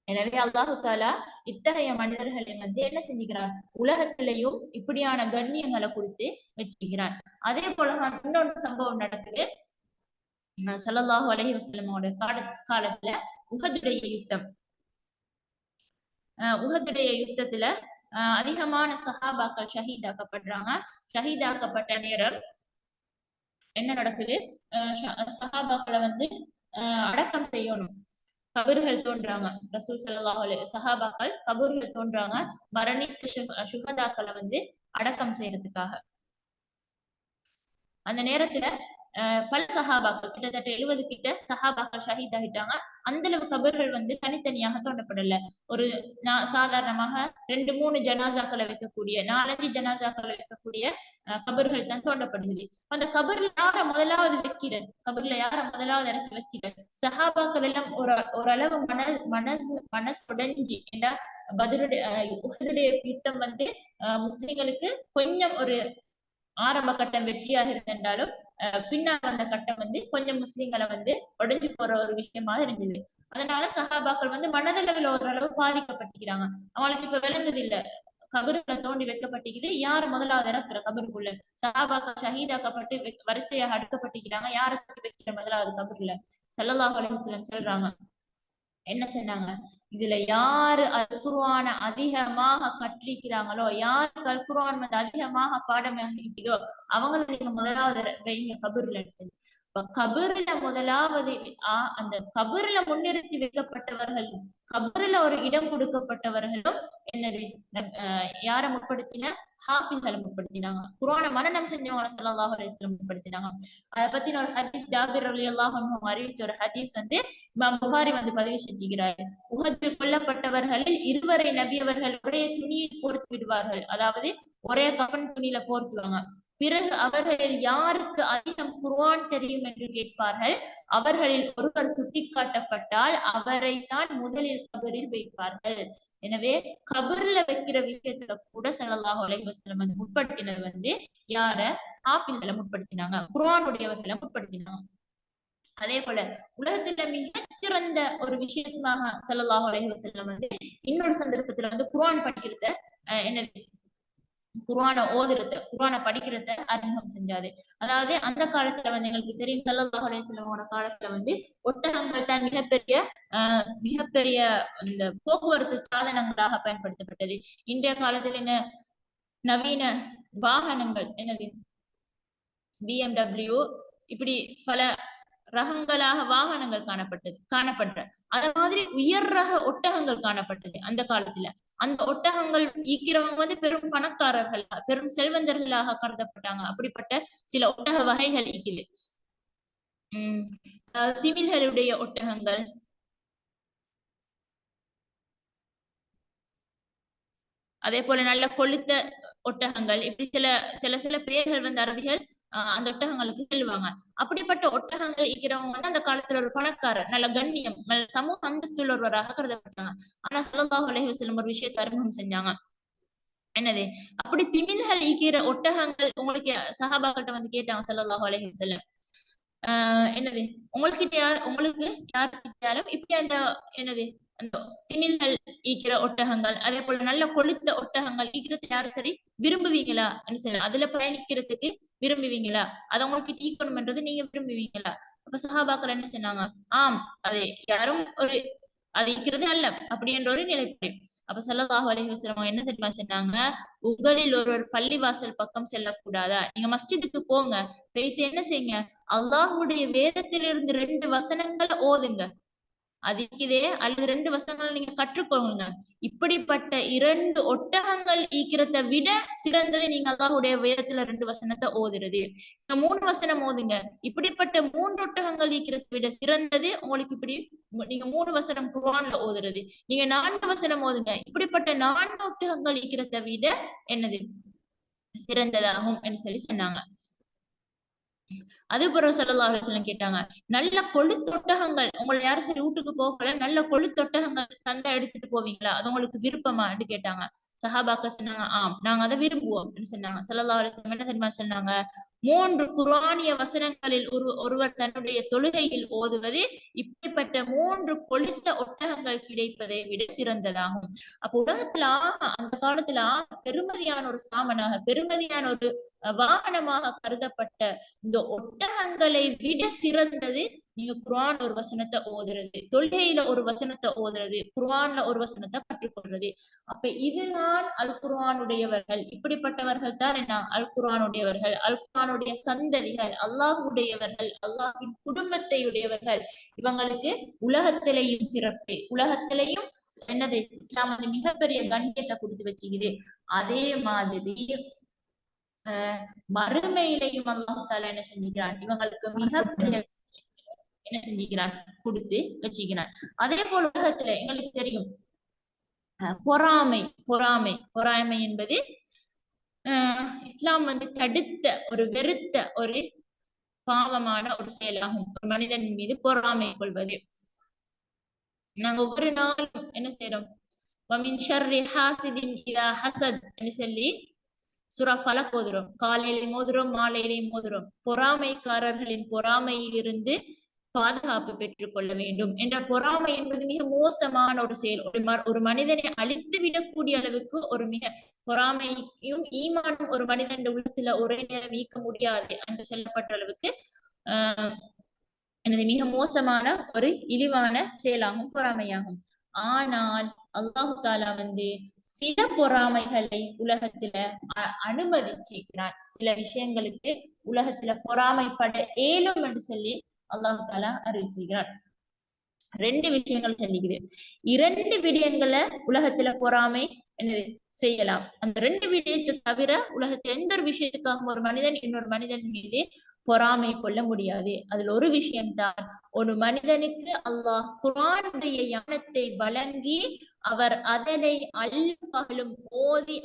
எனவே அல்லாஹு தாலா இத்தகைய மனிதர்களை என்ன செஞ்சுக்கிறார், உலகத்திலையும் இப்படியான கண்ணியங்களை கொடுத்து வச்சுக்கிறார். அதே போலதான் இன்னொரு சம்பவம் நடக்குது. ஸல்லல்லாஹு அலைஹி வஸல்லமோட காலத்துல உஹதுடைய யுத்தம். உஹதுடைய யுத்தத்துல அதிகமான சஹாபாக்கள் ஷஹீதாக்கப்படுறாங்க. ஷஹீதாக்கப்பட்ட நேரம் என்ன நடக்குது, சஹாபாக்களை அடக்கம் செய்யணும். கபர்கள் தோன்றாங்க. ரசூல் ஸல்லல்லாஹு அலைஹி சஹாபாக்கள் கபர்கள் தோன்றாங்க, மரணித்த சுஹதாக்களை அடக்கம் செய்யறதுக்காக. அந்த நேரத்துல பல சஹாபாக்கள் கிட்டத்தட்ட 70 கிட்ட சஹாபாக்கள் ஷஹீத் ஆகிட்டாங்க. அந்த அளவு கபர்கள் தனித்தனியாக தோண்டப்படல. ஒரு சாதாரணமாக 2-3 ஜனாசாக்களை வைக்கக்கூடிய, 4-5 ஜனாசாக்களை வைக்கக்கூடிய கபர்கள் தான் தோண்டப்படுகிறது. அந்த கபர்ல யார முதலாவது வைக்கிற, கபர்ல யார முதலாவது இறக்கி வைக்கிற, சஹாபாக்கள் எல்லாம் ஓரளவு மனசுடைஞ்சி, ஏன்னா உஹதுடைய யுத்தம் முஸ்லிம்களுக்கு கொஞ்சம் ஒரு ஆரம்ப கட்டம் வெற்றியாக இருந்தாலும் பின்னால் வந்த கட்டம் கொஞ்சம் முஸ்லிம்களை உடைஞ்சு போற ஒரு விஷயமா இருந்தது. அதனால சஹாபாக்கள் மனதளவில் ஓரளவு பாதிக்கப்பட்டிருக்கிறாங்க. அவங்களுக்கு இப்ப விளங்குது இல்ல, கபருக்குள்ள தோண்டி வைக்கப்பட்டிருக்குது, யார் முதலாவது இறக்குற கபருக்குள்ள, சஹாபாக்கள் ஷஹீதாக்கப்பட்டு வரிசையாக அடுக்கப்பட்டிருக்கிறாங்க, யாருக்கு வைக்கிற முதலாவது கபருல? ஸல்லல்லாஹு அலைஹி வஸல்லம் சொல்றாங்க, என்ன சொன்னாங்க, இதுல யாரு அல் குர்ஆன அதிகமாக கற்றிருக்கிறாங்களோ, யாருக்கு அல் குர்ஆன் அதிகமாக பாடமாகிக்கிறோ அவங்களை நீங்க முதலாவது வைங்க கபூர்ல. கபூர்ல முதலாவது அந்த கபூர்ல முன்னிறுத்தி வைக்கப்பட்டவர்கள், கபூர்ல ஒரு இடம் கொடுக்கப்பட்டவர்களும் என்னது, யாரை முற்படுத்தின, ஹாஃபில்களை முற்படுத்தினாங்க. குர்ஆனை மனனம் செஞ்சவங்க ஸல்லல்லாஹு அலைஹி வஸல்லம் முற்படுத்தினாங்க. அதை பத்தின ஒரு ஹதீஸ் ஜாபிர் ரலியல்லாஹு அன்ஹு அறிவிச்ச ஒரு ஹதீஸ் இமாம் புகாரி பதிவு செஞ்சுகிறார். உஹதில் கொல்லப்பட்டவர்களில் 2 நபி அவர்கள் ஒரே துணியை போர்த்து விடுவார்கள், அதாவது ஒரே கஃன் துணியில போர்த்துவாங்க. பிறகு அவர்களில் யாருக்கு அதிகம் குர்ஆன் தெரியும் என்று கேட்பார்கள். அவர்களில் ஒருவர் சுட்டிக்காட்டப்பட்டால் அவரை தான் முதலில் கபரில் வைப்பார்கள். எனவே கபர்ல வைக்கிற விஷயத்துல கூட ஸல்லல்லாஹு அலைஹி வஸல்லம் முற்படுத்தினர் யார, ஹாஃபில்களை முற்படுத்தினாங்க, குர்ஆனுடையவர்களை முற்படுத்தினாங்க. அதே போல உலகத்துல மிகச்சிறந்த ஒரு விஷயமாக ஸல்லல்லாஹு அலைஹி வஸல்லம் இன்னொரு சந்தர்ப்பத்துல குர்ஆன் படிக்கிறத என்னது, குர்ஆனை ஓதுறத, குர்ஆனை படிக்கிறத அறிமுகம் செஞ்சாரு. அதாவது அந்த காலத்துல எங்களுக்கு தெரியும், ஸல்லல்லாஹு அலைஹி வஸல்லமோட காலத்துல ஒட்டகங்கள் தான் மிகப்பெரிய இந்த போக்குவரத்து சாதனங்களாக பயன்படுத்தப்பட்டது. இன்றைய காலத்துல இந்த நவீன வாகனங்கள் என்னது, BMW, இப்படி பல ரகங்களாக வாகனங்கள் காணப்பட்ட அத மாதிரி உயர் ரக ஒட்டகங்கள் காணப்பட்டது அந்த காலத்துல. அந்த ஒட்டகங்கள் ஈக்கிறவங்க பெரும் பணக்காரர்கள், பெரும் செல்வந்தர்களாக கருதப்பட்டாங்க. அப்படிப்பட்ட சில ஒட்டக வகைகள் ஈக்குது. திமில்களுடைய ஒட்டகங்கள், அதே போல நல்ல கொழுத்த ஒட்டகங்கள், இப்படி சில சில சில பேர்கள் வந்து அரபிகள் அந்த ஒட்டகங்களுக்கு செல்வாங்க. அப்படிப்பட்ட ஒட்டகங்கள் இருக்கிறவங்க வந்து அந்த காலத்துல ஒரு பணக்காரர், நல்ல கண்ணியம், நல்ல சமூக அந்தஸ்துள்ள ஒருவராக கருதப்பட்டாங்க. ஆனா ஸல்லல்லாஹு அலைஹி வஸல்லம் ஒரு விஷயத்தை அறிமுகம் செஞ்சாங்க. என்னது? அப்படி திமில்கள் ஈக்கிற ஒட்டகங்கள் உங்களுக்கு சஹாபாக்கள்ட்ட வந்து கேட்டாங்க ஸல்லல்லாஹு அலைஹி வஸல்லம். என்னது? உங்களுக்கு யார்கிட்டயாலும் இப்படி அந்த என்னது? அந்த திமில்கள் ஈக்கிற ஒட்டகங்கள், அதே போல நல்ல கொழுத்த ஒட்டகங்கள் ஈக்கிறது யாரும் சரி விரும்புவீங்களா? அதுல பயணிக்கிறதுக்கு விரும்புவீங்களா? அதை உங்களுக்கு ஈக்கணும்ன்றது நீங்க விரும்புவீங்களா? அப்ப சஹாபாக்கள் என்ன சொன்னாங்க? ஆம், அது யாரும் ஒரு அது ஈக்கிறது அல்ல அப்படி என்ற ஒரு நிலைப்பாடு. அப்ப ஸல்லல்லாஹு அலைஹி வஸல்லம் என்ன தெரியுமா சொன்னாங்க? உங்களில் ஒருவர் பள்ளிவாசல் பக்கம் செல்லக்கூடாதா? நீங்க மஸ்ஜிதுக்கு போங்க. போயிட்டு என்ன செய்யுங்க? அல்லாஹ்வுடைய வேதத்திலிருந்து 2 வசனங்களை ஓதுங்க. அது இருக்குதே, அல்லது 2 வசனங்களை நீங்க கற்றுக்கொள்ளுங்க. இப்படிப்பட்ட 2 ஒட்டகங்கள் ஈக்கிறத விட சிறந்தது நீங்க அல்லாஹ்வுடைய வேதத்துல 2 வசனத்தை ஓதுறது. நீங்க 3 வசனம் ஓதுங்க. இப்படிப்பட்ட 3 ஒட்டகங்கள் ஈக்கிறத விட சிறந்தது உங்களுக்கு இப்படி நீங்க 3 வசனம் குர்ஆன்ல ஓதுறது. நீங்க 4 வசனம் ஓதுங்க. இப்படிப்பட்ட 4 ஒட்டகங்கள் ஈக்கிறத விட என்னது சிறந்ததாகும் என்று சொல்லி சொன்னாங்க. அதுக்கப்புறம் ஸல்லல்லாஹு அலைஹி வஸல்லம் கேட்டாங்க, நல்ல கொழுத்தொட்டகங்கள் உங்களை யாரும் சரி வீட்டுக்கு போகல, நல்ல கொழுத்தொட்டகங்கள் தந்தா எடுத்துட்டு போவீங்களா? அது உங்களுக்கு விருப்பமான்னு கேட்டாங்க. சஹாபாக்கள் சொன்னாங்க, ஆம், நாங்க அதை விரும்புவோம் அப்படின்னு சொன்னாங்க. ஸல்லல்லாஹு அலைஹி வஸல்லம் என்ன தெரியுமா சொன்னாங்க? 3 குர்ஆனிய வசனங்களில் ஒருவர் தன்னுடைய தொழுகையில் ஓதுவது இப்படிப்பட்ட 3 கொழுத்த ஒட்டகங்கள் கிடைப்பதை விட சிறந்ததாகும். அப்ப உலகத்துல அந்த காலத்துல பெருமதியான ஒரு சாமனாக, பெருமதியான ஒரு வாகனமாக கருதப்பட்ட இந்த ஒட்டகங்களை விட சிறந்தது நீங்க குர்ஆன் ஒரு வசனத்தை ஓதுறது, தொழுகையில ஒரு வசனத்தை ஓதுறது, குர்ஆன்ல ஒரு வசனத்தை கற்றுக்கொள்றது. அப்ப இதுதான் அல் குர்ஆனுடையவர்கள். இப்படிப்பட்டவர்கள் தான் என்ன? அல் குர்ஆனுடையவர்கள், அல் குர்ஆனுடைய சந்ததிகள், அல்லாஹ்வுடையவர்கள், அல்லாஹ்வின் குடும்பத்தை உடையவர்கள். இவங்களுக்கு உலகத்திலேயும் சிறப்பு, உலகத்திலேயும் என்னது இஸ்லாம் வந்து மிகப்பெரிய கண்ணியத்தை கொடுத்து வச்சுக்குது. அதே மாதிரி மறுமையிலையும் அல்லாஹ் தாலா என்ன செஞ்சுக்கிறான்? இவங்களுக்கு மிகப்பெரிய என்ன செஞ்சுக்கிறான்? கொடுத்து வச்சுக்கிறான். அதே போல உலகத்துல எங்களுக்கு தெரியும் பொறாமை, பொறாமை, பொறாமை என்பது இஸ்லாம் வந்து தடுத்த ஒரு வெறுத்த ஒரு பாவமான ஒரு செயலாகும். ஒரு மனிதன் மீது பொறாமை கொள்வது. நாங்க ஒவ்வொரு நாளும் என்ன செய்யறோம்? وَمِنْ شَرِّ حَاسِدٍ إِذَا حَسَدَ என்று சொல்லி சூரா ஃபலக் ஓதுறோம். காலையிலையும் ஓதுறோம், மாலையிலையும் ஓதுறோம். பொறாமைக்காரர்களின் பொறாமையிலிருந்து பாதுகாப்பு பெற்றுக் கொள்ள வேண்டும் என்ற பொறாமை என்பது மிக மோசமான ஒரு செயல். ஒரு மனிதனை அழித்து விடக்கூடிய அளவுக்கு ஒரு மிக பொறாமையும் ஈமானும் ஒரு மனிதன் உள்ளத்துல ஒரே நேரம் நீக்க முடியாது என்று சொல்லப்பட்ட அளவுக்கு எனது மிக மோசமான ஒரு இழிவான செயலாகும் பொறாமையாகும். ஆனால் அல்லாஹு தாலா வந்து சில பொறாமைகளை உலகத்துல அனுமதிச்சிருக்கிறான். சில விஷயங்களுக்கு உலகத்துல பொறாமைப்பட இயலும் என்று சொல்லி அல்லாஹு தாலா அறிவிச்சிருக்கிறான். 2 விஷயங்கள் சொல்லிக்குது. 2 விடயங்களை உலகத்துல பொறாமை என்னது செய்யலாம். அந்த 2 விடயத்தை தவிர உலகத்துல எந்த ஒரு விஷயத்துக்காக ஒரு மனிதன் இன்னொரு மனிதன் மீது பொறாமை கொள்ள முடியாது. அதுல ஒரு விஷயம்தான், ஒரு மனிதனுக்கு அல்லாஹ் குர்ஆனுடைய ஞானத்தை வழங்கி அவர் அதனை பகலும் ஓதி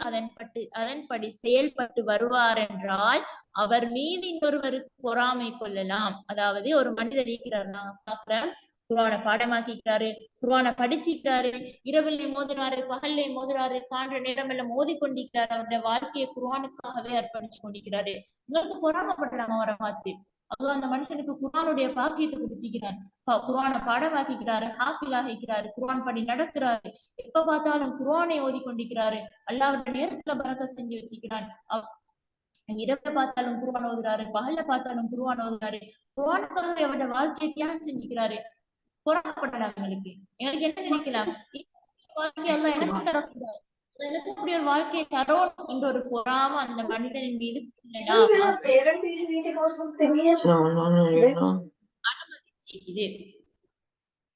அதன்படி செயல்பட்டு வருவார் என்றால் அவர் மீது இன்னொருவருக்கு பொறாமை கொள்ளலாம். அதாவது ஒரு மனிதர் இருக்கிறார், நான் பாக்குறேன், குர்ஆனை பாடமாக்கிக்கிறாரு, குர்ஆனை படிச்சுக்கிறாரு, இரவிலே மோதுறாரு, பகல்லே மோதுறாரு, காண்ற நேரம் எல்லாம் மோதி கொண்டிருக்கிறாரு, அவருடைய வாழ்க்கையை குர்ஆனுக்காகவே அர்ப்பணிச்சு கொண்டிருக்கிறாரு. உங்களுக்கு பொறாமப்படலாம் அவரை பார்த்து. அல்லாஹ் அந்த மனுஷனுக்கு குர்ஆனுடைய பாக்கியத்தை கொடுத்திருக்கிறார். குர்ஆனை பாடமாக்கிக்கிறாரு, ஹாஃபில் ஆகிக்கிறாரு, குர்ஆன் படி நடக்கிறாரு, எப்ப பார்த்தாலும் குர்ஆனை ஓதி கொண்டிருக்கிறாரு, அல்லாஹ்வுடைய நேரத்துல பரக்கத் செஞ்சு வச்சுக்கிறான். இரவை பார்த்தாலும் குர்ஆன் ஓதுறாரு, பகல்ல பார்த்தாலும் குர்ஆன் ஓதுறாரு, குர்ஆனுக்காக அவருடைய வாழ்க்கையை தியாகம் செஞ்சுக்கிறாரு. பொறாமப்படலாம். எங்களுக்கு என்ன நினைக்கலாம்? வாழ்க்கை எல்லாம் எனக்கு தரக்கூடாது, எனக்கு அப்படி ஒரு வாழ்க்கையை தரணும் என்ற ஒரு பொறாம அந்த மனிதனின் மீது அனுமதிச்சிருக்குது.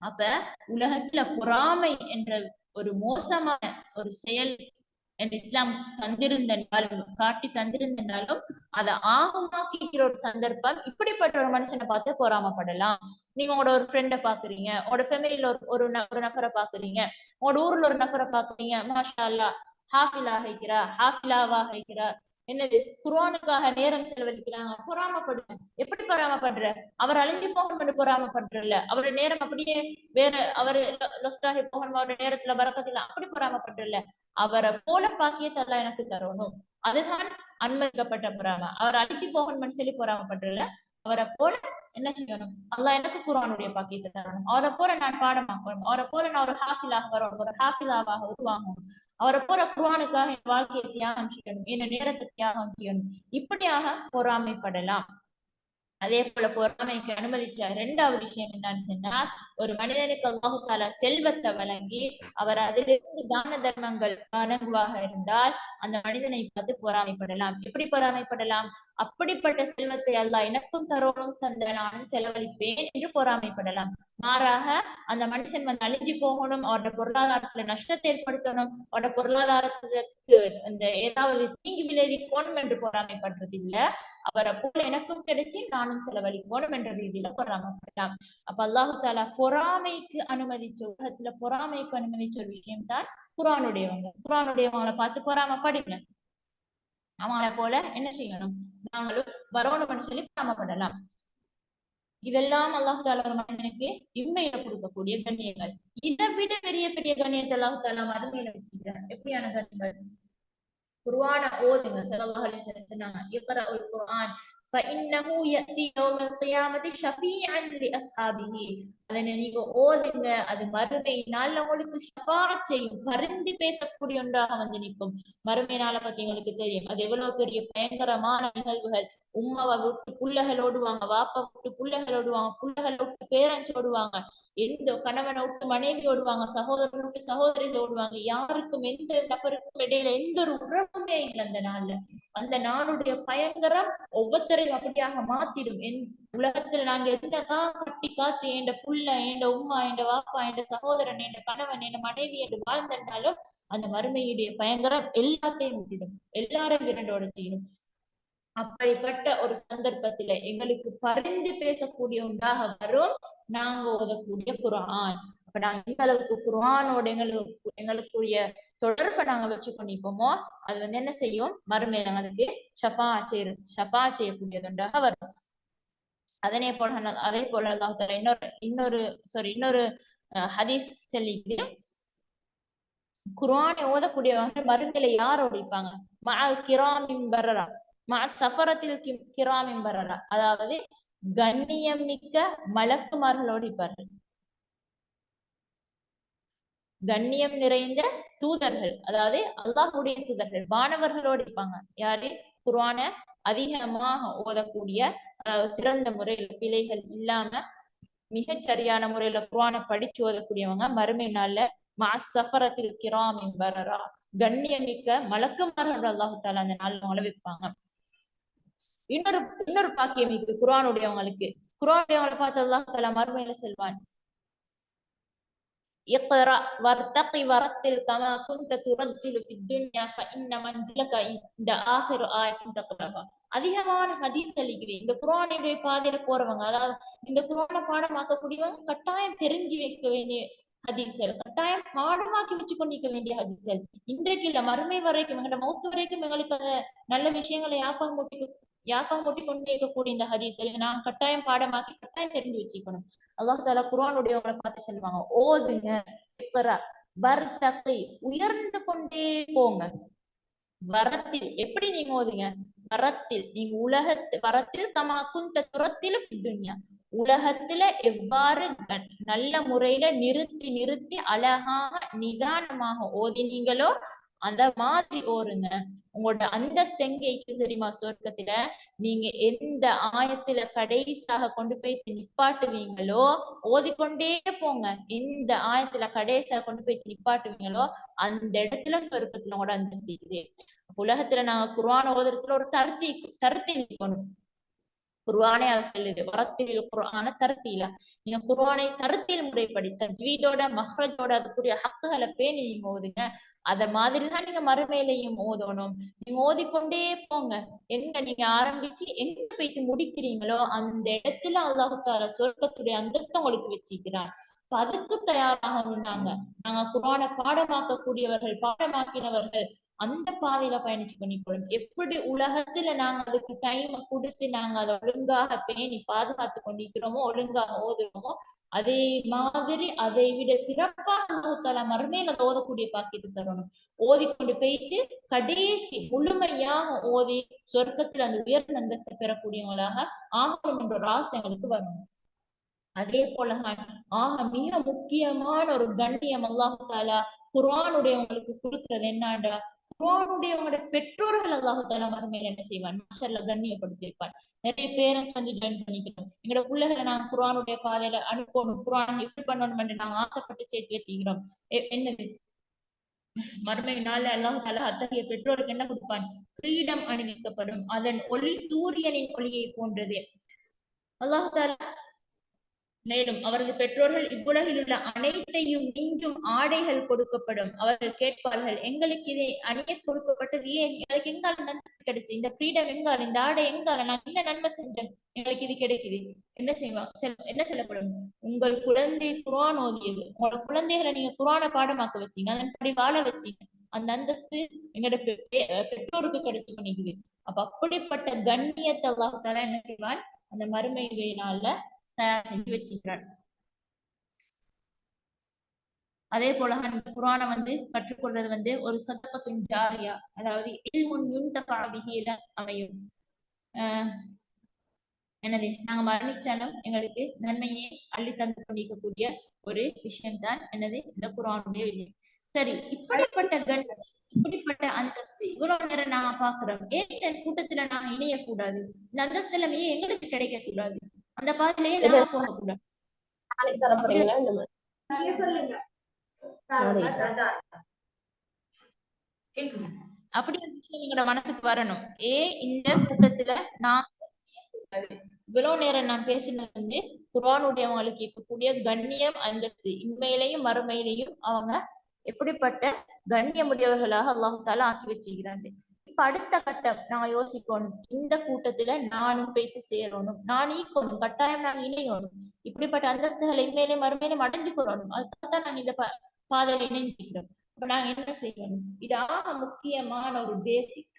அப்ப உலகத்துல பொறாமை என்ற ஒரு மோசமான ஒரு செயல் என்று இஸ்லாம் தந்திருந்தாலும் காட்டி தந்திருந்தாலும் அதை ஆகமாக்கிக்கிற ஒரு சந்தர்ப்பம் இப்படிப்பட்ட ஒரு மனுஷனை பார்த்து பொறாமப்படலாம். நீங்க உங்களோட ஒரு ஃப்ரெண்டை பாக்குறீங்க, உங்களோட ஃபேமிலியில ஒரு நபரை பாக்குறீங்க, உங்களோட ஊர்ல ஒரு நபரை பாக்குறீங்க, மாஷா அல்லாஹ் ஹாஃபிலாக இருக்கிறா, ஹாஃபிலாவாக இருக்கிறா, என்னது குர்ஆனுக்காக நேரம் செலவழிக்கிறாங்க, பொறாமப்படுங்க. எப்படி பொறாமப்படுற? அவர் அழிஞ்சு போகணும் பொறாமப்படுறல, அவருடைய நேரம் அப்படியே வேற, அவரு லொஸ்டாகி போகணும், அவருடைய நேரத்துல பரக்கத்துல, அப்படி பொறாமப்படுறல. அவரை போல பாக்கியத்தை அல்லாஹ் எனக்கு தரணும், அதுதான் அனுமதிக்கப்பட்ட பொறாம. அவர் அழிச்சு போகணும்னு சொல்லி பொறாமப்படுறல, அவரை போல என்ன செய்யணும், அல்லாஹ் எனக்கு குர்ஆனுடைய பாக்கியத்தை தரணும், அவரை போல நான் பாடமாக்கணும், அவரை போல நான் ஒரு ஹாஃபிலாக வரணும், ஒரு ஹாஃபிலாவாக உருவாகணும், அவரை போல குர்ஆனுக்காக என் வாழ்க்கையை தியாகம் செய்யணும், என் நேரத்தை தியாகம் செய்யணும். இப்படியாக பொறாமைப்படலாம். அதே போல பொறாமைக்கு அனுமதிச்ச இரண்டாவது விஷயம் என்னன்னு சொன்னா, ஒரு மனிதனுக்கு அல்லாஹு தாலா செல்வத்தை வழங்கி அவர் அதிலிருந்து தான தர்மங்கள் வழங்குவாக இருந்தால் அந்த மனிதனை பார்த்து பொறாமைப்படலாம். எப்படி பொறாமைப்படலாம்? அப்படிப்பட்ட செல்வத்தை அல்லாஹ் எனக்கும் தரணும், தந்த நானும் செலவழிப்பேன் என்று பொறாமைப்படலாம். மாறாக அந்த மனுஷன் வந்து அழிஞ்சு போகணும், அவரோட பொருளாதாரத்துல நஷ்டத்தை ஏற்படுத்தணும், அவரோட பொருளாதாரத்துக்கு இந்த ஏதாவது தீங்கு விளைவிக்கணும் என்று பொறாமைப்படுறது இல்ல. அவரை போல எனக்கும் கிடைச்சி நானும் செலவழிக்கணும் என்ற ரீதியில பொறாமைப்படலாம். அப்ப அல்லாஹு தாலா பொறாமைக்கு அனுமதிச்ச, உலகத்துல பொறாமைக்கு அனுமதிச்ச ஒரு விஷயம் தான் குர்ஆனுடையவங்களை பார்த்து பொறாமப்படுங்க. அவங்களை போல என்ன செய்யணும், நாங்களும் வரணும்னு சொல்லி பொறாமப்படலாம். இதெல்லாம் அல்லாஹு தாலா ஒரு மனிதனுக்கு இம்மையில கொடுக்கக்கூடிய கண்ணியங்கள். இதை விட பெரிய பெரிய கண்ணியத்தை அல்லாஹு தாலா மறுமையில வச்சுக்கிறான். எப்படியான கண்ணியங்கள்? குர்ஆன ஓதுங்க. ஸல்லல்லாஹு அலைஹி வஸல்லம் சொன்னாங்க, இக்ரஉல் குர்ஆன் ஃபஇன்னஹு யஅதி யௌமல் கியாமத்தி ஷஃபீஅன் லிஅஸ்ஹாபிஹி. அதனை நீங்க ஓதுங்க, அது மறுமை நாள்ல உங்களுக்கு ஷஃபாஅத் செய்யும், பரிந்து பேசக்கூடிய ஒன்றாக வந்து நிற்கும். மறுமை நாளை பத்தி உங்களுக்கு தெரியும், அது எவ்வளவு பெரிய பயங்கரமான நிகழ்வுகள். உம்மாவை விட்டு புள்ளைகள் ஓடுவாங்க, வாப்பா விட்டு புள்ளைகள் ஓடுவாங்க, புள்ளைகளை விட்டு பேரண்ட்ஸ் ஓடுவாங்க, எந்த கணவனை விட்டு மனைவி ஓடுவாங்க, சகோதரனை விட்டு சகோதரிகள் ஓடுவாங்க. யாருக்கும் எந்த நபருக்கும் இடையில எந்த ஒரு உறவுமே இல்லை அந்த நாள்ல. அந்த நாளுடைய பயங்கரம் ஒவ்வொருத்தரையும் அப்படியாக மாத்திடும். உலகத்துல நாங்க என்னதான் கட்டி காத்து என் புள்ள, என் உம்மா, என் வாப்பா, என் சகோதரன், என் கணவன், என் மனைவி என்று வாழ்ந்தாலும் அந்த மறுமையுடைய பயங்கரம் எல்லாத்தையும் விட்டுடும், எல்லாரும் விரண்டோட செய்யணும். அப்படிப்பட்ட ஒரு சந்தர்ப்பத்துல எங்களுக்கு பரிந்து பேசக்கூடிய ஒன்றாக வரும் நாங்க ஓதக்கூடிய குர்ஆன். அப்ப நாங்க எந்த அளவுக்கு குர்ஆனோட எங்களுக்குரிய தொடர்பை நாங்க வச்சு கொண்டிருப்போமோ அது வந்து என்ன செய்யும், மறுமையில எங்களுக்கு ஷஃபா செய்யக்கூடியது ஒன்றாக வரும். அதே போல அல்லாஹ் தஆலா இன்னொரு ஹதீஸ் சொல்லிட்டு, குர்ஆனை ஓதக்கூடியவர்கள் மறுமையில யாரோட இருப்பாங்க? மஅல் கிராமின் பரரா, சஃபரத்தில் கிராமின் பரரா, அதாவது கண்ணியம் மிக்க மலக்குமார்களோடு இருப்பார்கள். கண்ணியம் நிறைந்த தூதர்கள், அதாவது அல்லாஹ்வுடைய தூதர்கள், வானவர்களோடு இருப்பாங்க. யாரு? குர்ஆனை அதிகமாக ஓதக்கூடிய, சிறந்த முறையில பிழைகள் இல்லாம மிகச் சரியான முறையில குர்ஆனை படிச்சு ஓதக்கூடியவங்க மறுமை நாள்ல மஅஸ்ஸஃபரத்தில் கிராமின் பரரா, கண்ணியமிக்க மலக்குமார்கள் அல்லாஹ் தஆலா அந்த நாள்ல அவங்கள வைப்பாங்க. இன்னொரு பாக்கியம் இருக்கு குர்ஆனுடையவங்களுக்கு. குர்ஆனுடையவங்களை பார்த்து அல்லாஹ் தஆலா மறுமையில சொல்வான், இக்ரா வர்தகி வரத்தில் கமா குன்த துரத்திலு ஃபித் துன்யா ஃபஇன்ன மன்சிலக இந்த ஆகிரு ஆயத்தின் தக்ரஹா. அதிகமான ஹதீஸ் இருக்குது. இந்த குர்ஆனுடைய பாதையில போறவங்க, அதாவது இந்த குர்ஆனை பாடமாக்கக்கூடியவங்க கட்டாயம் தெரிஞ்சு வைக்க வேண்டிய ஹதீஸ்கள், கட்டாயம் பாடமாக்கி வச்சு கொண்டிருக்க வேண்டிய ஹதீஸ்கள். இன்றைக்கு இல்ல, மறுமை வரைக்கும், எங்களோட மௌத்து வரைக்கும் எங்களுக்கு அந்த நல்ல விஷயங்களை யாஃபம் கொட்டி கொண்டே இருக்கக்கூடிய இந்த ஹதீஸ்கள் நான் கட்டாயம் பாடமாக்கி கட்டாயம் தெரிஞ்சு வச்சுக்கணும். அல்லாஹ் தஆலா குர்ஆனுடையவங்களை பார்த்து சொல்லுவாங்க, ஓதுங்க, வர்தகி உயர்ந்து கொண்டே போங்க. வரத்தில் எப்படி நீங்க ஓதுங்க? வரத்தில் நீங்க வரத்தில் கமா குன்த துரத்தில துன்யா, உலகத்துல எவ்வாறு நல்ல முறையில நிறுத்தி நிறுத்தி அழகாக நிதானமாக ஓதினீங்களோ அந்த மாதிரி ஓருங்க. உங்களோட அந்தஸ்து எங்க இருக்குது தெரியுமா? சொர்க்கத்துல நீங்க எந்த ஆயத்துல கடைசியாக கொண்டு போய் நிப்பாட்டுவீங்களோ, ஓதிக்கொண்டே போங்க, எந்த ஆயத்துல கடைசியாக கொண்டு போய் நிப்பாட்டுவீங்களோ அந்த இடத்துல சொர்க்கத்துல உங்களோட அந்தஸ்து இருக்குது. உலகத்துல நாங்க குர்ஆன் ஓதுறதுல ஒரு தருத்தி இருக்கணும். குர்ஆனே அதை சொல்லுது, வரத்தில் குர்ஆன தருத்தீல. நீங்க குர்ஆனை தருத்தில் முறைப்படி தஜ்வீதோட மஹ்ரஜோட அதுக்குரிய ஹக்குகளை பேணி நீங்க ஓதுங்க. அத மாதிரிதான் நீங்க மறுமையிலையும் ஓதணும். நீங்க ஓதிக்கொண்டே போங்க, எங்க நீங்க ஆரம்பிச்சு எங்க போயிட்டு முடிக்கிறீங்களோ அந்த இடத்துல அல்லாஹ் தஆலா சொர்க்கத்துடைய அந்தஸ்து உங்களுக்கு வச்சிருக்கிறான். அதுக்கு தயாராகணும். நாங்க குர்ஆனை பாடமாக்கக்கூடியவர்கள், பாடமாக்கினவர்கள் அந்த பாதையில பயணிச்சு பண்ணிக்கணும். எப்படி உலகத்துல நாங்க அதுக்கு டைம் கொடுத்து நாங்க அதை ஒழுங்காக பேணி பாதுகாத்து கொண்டிருக்கிறோமோ, ஒழுங்காக ஓதுறோமோ, அதே மாதிரி அதை விட சிறப்பாக அல்லாஹ் தஆலா மறுமையில ஓதக்கூடிய பாக்கியத்தை தரணும். ஓதிக்கொண்டு போயிட்டு கடைசி முழுமையாக ஓதி சொர்க்கத்தில் அந்த உயர்ந்த அந்தஸ்தை பெறக்கூடியவங்களாக ஆகணும் என்ற ஒரு ஆசை எங்களுக்கு வரணும். அதே போலதான் மிக முக்கியமான ஒரு கண்ணியம் அல்லாஹ் தாலா குர்ஆனுடையவங்களுக்கு கொடுக்கிறது என்னடா, குர்ஆனுடையவங்களுடைய பெற்றோர்கள் அல்லாஹ் தாலா மறுமையில என்ன செய்வான், மாஷல்லா கண்ணியப்படுத்தியிருப்பான். நிறைய பேரண்ட்ஸ் வந்து ஜாயின் பண்ணிக்கிறோம், எங்களோட பிள்ளைகளை நாங்க குர்ஆனுடைய பாதையில அனுப்பணும், குர்ஆனை ஹிஃப்ல் பண்ணணும் என்று நாங்க ஆசைப்பட்டு சேர்த்து வச்சுக்கிறோம். என்னது மறுமை நாள் அல்லாஹ் தாலா அத்தகைய பெற்றோருக்கு என்ன கொடுப்பான், ஃப்ரீடம் அணிவிக்கப்படும், அதன் ஒளி சூரியனின் ஒளியை போன்றது. அல்லாஹ் தாலா மேலும் அவரது பெற்றோர்கள் இவ்வுலகில் உள்ள அனைத்தையும் மிஞ்சும் ஆடைகள் கொடுக்கப்படும். அவர்கள் கேட்பார்கள், எங்களுக்கு இதை அணிய கொடுக்கப்பட்டது ஏன், எங்களுக்கு எங்கால நன்மை கிடைச்சு, இந்த ஃப்ரீடம் எங்கால, இந்த ஆடை எங்கால, நான் என்ன நன்மை செஞ்சேன் எங்களுக்கு இது கிடைக்குது. என்ன செய்வாங்க, என்ன சொல்லப்படும், உங்கள் குழந்தை குர்ஆன் ஓதியது, உங்களோட குழந்தைகளை நீங்க குர்ஆனை பாடமாக்க வச்சீங்க, அதன்படி வாழ வச்சீங்க, அந்த அந்தஸ்து எங்களோட பெற்றோருக்கு கிடைச்சு பண்ணிக்குது. அப்ப அப்படிப்பட்ட கண்ணியத்தை அல்லாஹ் தஆலா என்ன செய்வான், அந்த மறுமை நாள்ல செஞ்சு வச்சுக்கிறார். அதே போல இந்த குர்ஆனை வந்து கற்றுக்கொள்றது வந்து ஒரு சதகத்துன் ஜாரியா, அதாவது இல்முன் யுன்தஃபஅ பிஹி அமையும். என்னது, நாங்க மரணிச்சாலும் எங்களுக்கு நன்மையை அள்ளி தந்து கொண்டிருக்கக்கூடிய ஒரு விஷயம்தான் என்னது, இந்த குர்ஆனுடைய விஷயம். சரி, இப்படிப்பட்ட அந்தஸ்து இவ்வளவு நேரம் நாங்க பாக்குறோம். ஏன் இந்த கூட்டத்துல நாங்க இணையக்கூடாது, இந்த அந்தஸ்து எல்லாமே எங்களுக்கு கிடைக்க கூடாது, அந்த பாதையிலேயே நாங்க போகக்கூடாது. அப்படி எங்களோட மனசுக்கு வரணும். இந்த கூட்டத்துல நான் இவ்வளவு நேரம் நான் பேசினது வந்து குர்ஆனுடையவங்களுக்கு இருக்கக்கூடிய கண்ணியம், அந்தஸ்து இன்மையிலையும் மறுமையிலையும் அவங்க எப்படிப்பட்ட கண்ணியமுடையவர்களாக அல்லாஹ் தஆலா ஆக்கி வச்சுக்கிறாங்க. இப்ப அடுத்த கட்டம் நாங்க யோசிக்கணும், இந்த கூட்டத்துல நானும் போய்த்து சேரணும், நான் ஈக்கணும், கட்டாயம் நாங்க இணையணும், இப்படிப்பட்ட அந்தஸ்துகளை இன்மையிலையும் மறுமையிலையும் அடைஞ்சு கொள்ளணும். அதுக்காகத்தான் நாங்க இந்த பாதையில இணைஞ்சிக்கிறோம். அப்ப நாங்க என்ன செய்யணும், இதாக முக்கியமான ஒரு பேசிக்.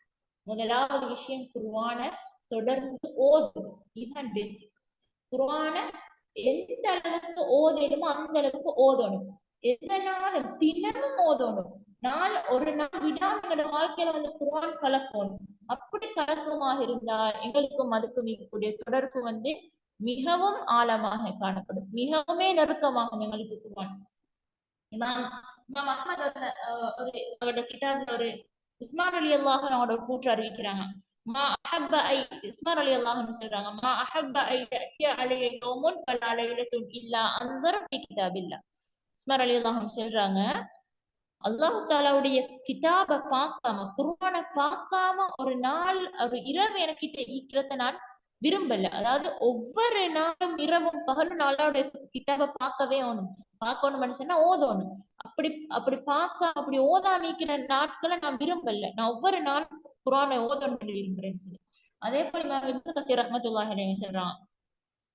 முதலாவது விஷயம், குர்ஆனை தொடர்ந்து ஓதணும். இதுதான் பேசிக். குர்ஆனை எந்த அளவுக்கு ஓதணுமோ அந்த அளவுக்கு ஓதணும். எந்த நாளும் தினமும் ஓதணும். ஒரு நாள் விடாம எங்களோட வாழ்க்கையில வந்து குர்ஆன் கலக்கணும். அப்படி கலக்கமாக இருந்தால் எங்களுக்கும் அதுக்கும் இருக்கக்கூடிய தொடர்பு வந்து மிகவும் ஆழமாக காணப்படும், மிகவுமே நெருக்கமாகும் எங்களுக்கு குர்ஆன். இமாம் அஹ்மத் அவரோட கிதாப்ல ஒரு உஸ்மான் ரலியல்லாஹு அன்ஹு ஒரு கூற்று அறிவிக்கிறாங்க. உஸ்மான் ரலியல்லாஹு அன்ஹு சொல்றாங்க, மா அஹப்ப ஐ தஅதிய அலைய யௌமுன் வலா லைலத்துன் இல்லா அன்ஸர ஃபீ கிதாபில்லாஹ். உஸ்மான் ரலியல்லாஹு அன்ஹு சொல்றாங்க, அல்லாஹ் தஆலாவுடைய கிதாபை பார்க்காம, குர்ஆனை பார்க்காம ஒரு நாள் ஒரு இரவு எனக்கிட்ட ஈக்கிறத நான் விரும்பல. அதாவது ஒவ்வொரு நாளும் இரவும் பகலும் அல்லாஹ்வுடைய கிதாபை பார்க்கவே பார்க்கணும் சொன்னா ஓதணும். அப்படி அப்படி ஓதாம இருக்கிற நாட்களை நான் விரும்பல. நான் ஒவ்வொரு நாளும் குர்ஆனை ஓதணும் விரும்புறேன்னு சொல்லி. அதே போல இமாம் இப்னு கஸீர் ரஹ்மத்துல்லாஹி அலைஹி சொல்றாங்க,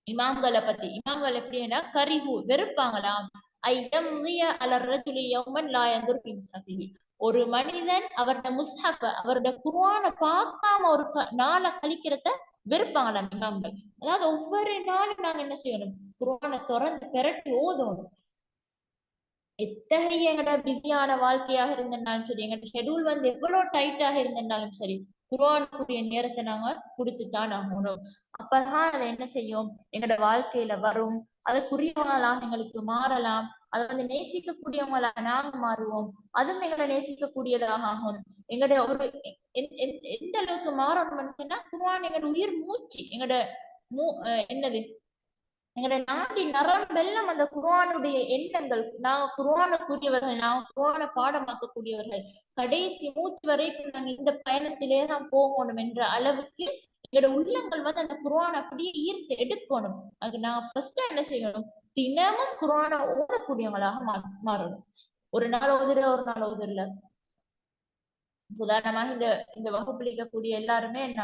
இமாம்களை பத்தி, இமாம்கள் எப்படின்னா கரிஹு வெறுப்பாங்களாம், ஒரு மனிதன் அவருடைய முஸ்ஹஃப, அவருடைய குர்ஆனை பார்க்காம ஒரு நாளை கழிக்கிறத வெறுப்பாங்களாம் இமாம்கள். அதாவது ஒவ்வொரு நாளும் நாங்க என்ன செய்யணும், குர்ஆனை திறந்து பெரட்டி ஓதணும். எத்தகைய எங்கட பிஸியான வாழ்க்கையாக இருந்தாலும் சரி, எங்கட ஷெட்யூல் வந்து எவ்வளவு டைட்டாக இருந்தாலும் சரி, குர்ஆனுக்குரிய நேரத்தை நாங்க கொடுத்துத்தான் ஆகணும். அப்பதான் அதை என்ன செய்யும், எங்கட வாழ்க்கையில வரும், அதற்குரியவங்களாக எங்களுக்கு மாறலாம், அதை வந்து நேசிக்கக்கூடியவங்களாக நாங்க மாறுவோம், அதுவும் எங்களை நேசிக்கக்கூடியதாக ஆகும். எங்கட ஒரு எந்த அளவுக்கு மாறணும்னு சொன்னா, குர்ஆன் எங்கட உயிர் மூச்சு, எங்கட என்னது எங்களுடைய நாட்டின் நரம்பெல்லாம் அந்த குர்ஆனுடைய எண்ணங்கள். நாங்க குர்ஆனுக்குரியவர்கள், நாங்க குர்ஆனை பாடமாக்கக்கூடியவர்கள், கடைசி மூச்சு வரைக்கும் நாங்க இந்த பயணத்திலே தான் போகணும் என்ற அளவுக்கு எங்களோட உள்ளங்கள் வந்து அந்த குர்ஆனை அப்படியே ஈர்த்து எடுக்கணும். அது நான் ஃபர்ஸ்ட் என்ன செய்யணும், தினமும் குர்ஆனை ஓதக்கூடியவங்களாக மாறணும். ஒரு நாள் ஓதுறல. உதாரணமாக இந்த வகுப்பில் இருக்கக்கூடிய எல்லாருமே என்ன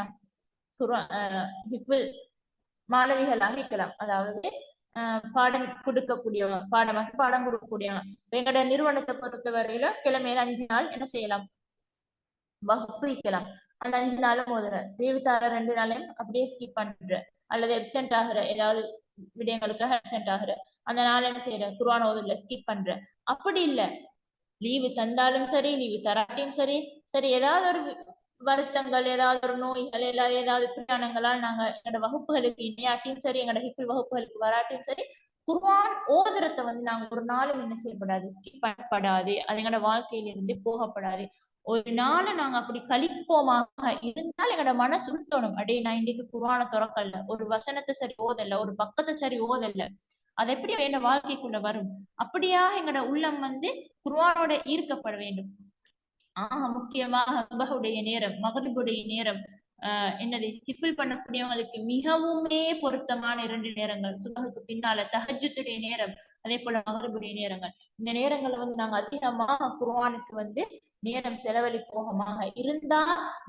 மாணவிகளாக இருக்கலாம். அதாவது பாடம் கொடுக்கக்கூடியவங்க, பாடம் கொடுக்கக்கூடியவங்க. எங்களோட நிறுவனத்தை பொறுத்தவரையில கிழமையில 5 நாள் என்ன செய்யலாம், வகுப்பு வைக்கலாம். அந்த 5 நாளும் ஓதுற, லீவு தர 2 நாளையும் அப்படியே ஸ்கிப் பண்ற, அல்லது எப்சென்ட் ஆகுற, ஏதாவது விடயங்களுக்காக எப்சென்ட் ஆகுற, அந்த நாள் என்ன செய்யற, குர்ஆன் ஓதுல ஸ்கிப் பண்ற. அப்படி இல்ல, லீவு தந்தாலும் சரி, லீவு தராட்டியும் சரி, சரி ஏதாவது ஒரு வருத்தங்கள், ஏதாவது ஒரு நோய்கள், ஏதாவது பிரயாணங்களால் நாங்க எங்களோட வகுப்புகளுக்கு இணையாட்டியும் சரி, எங்களோட ஹிஃபில் வகுப்புகளுக்கு வராட்டியும் சரி, குர்ஆன் ஓதுறத நாங்க ஒரு நாளும் என்ன செய்யப்படாது, ஸ்கிப் பண்ணப்படாது. அது எங்களோட வாழ்க்கையிலிருந்து போகப்படாது. ஒரு நாள் நாங்க அப்படி கழிப்போமாக இருந்தால் எங்களோட மனசு உறுத்தணும், அடே நான் இன்னைக்கு குர்ஆனை திறக்கல, ஒரு வசனத்தை சரி ஓதல, ஒரு பக்கத்தை சரி ஓதல, அது எப்படி என் வாழ்க்கைக்குள்ள வரும்? அப்படியாக எங்களோட உள்ளம் குர்ஆனோட ஈர்க்கப்பட வேண்டும். முக்கியமாக சுபஹுடைய நேரம், மகரிபுடைய நேரம், என்னது ஹிஃபில் பண்ணக்கூடியவங்களுக்கு மிகவுமே பொருத்தமான 2 நேரங்கள். சுபஹுக்கு பின்னால தஹஜ்ஜுடைய நேரம், அதே போல மகரிபுடைய நேரங்கள். இந்த நேரங்கள்ல நாங்க அதிகமாக குர்ஆனுக்கு நேரம் செலவழிப்போகமாக இருந்தா,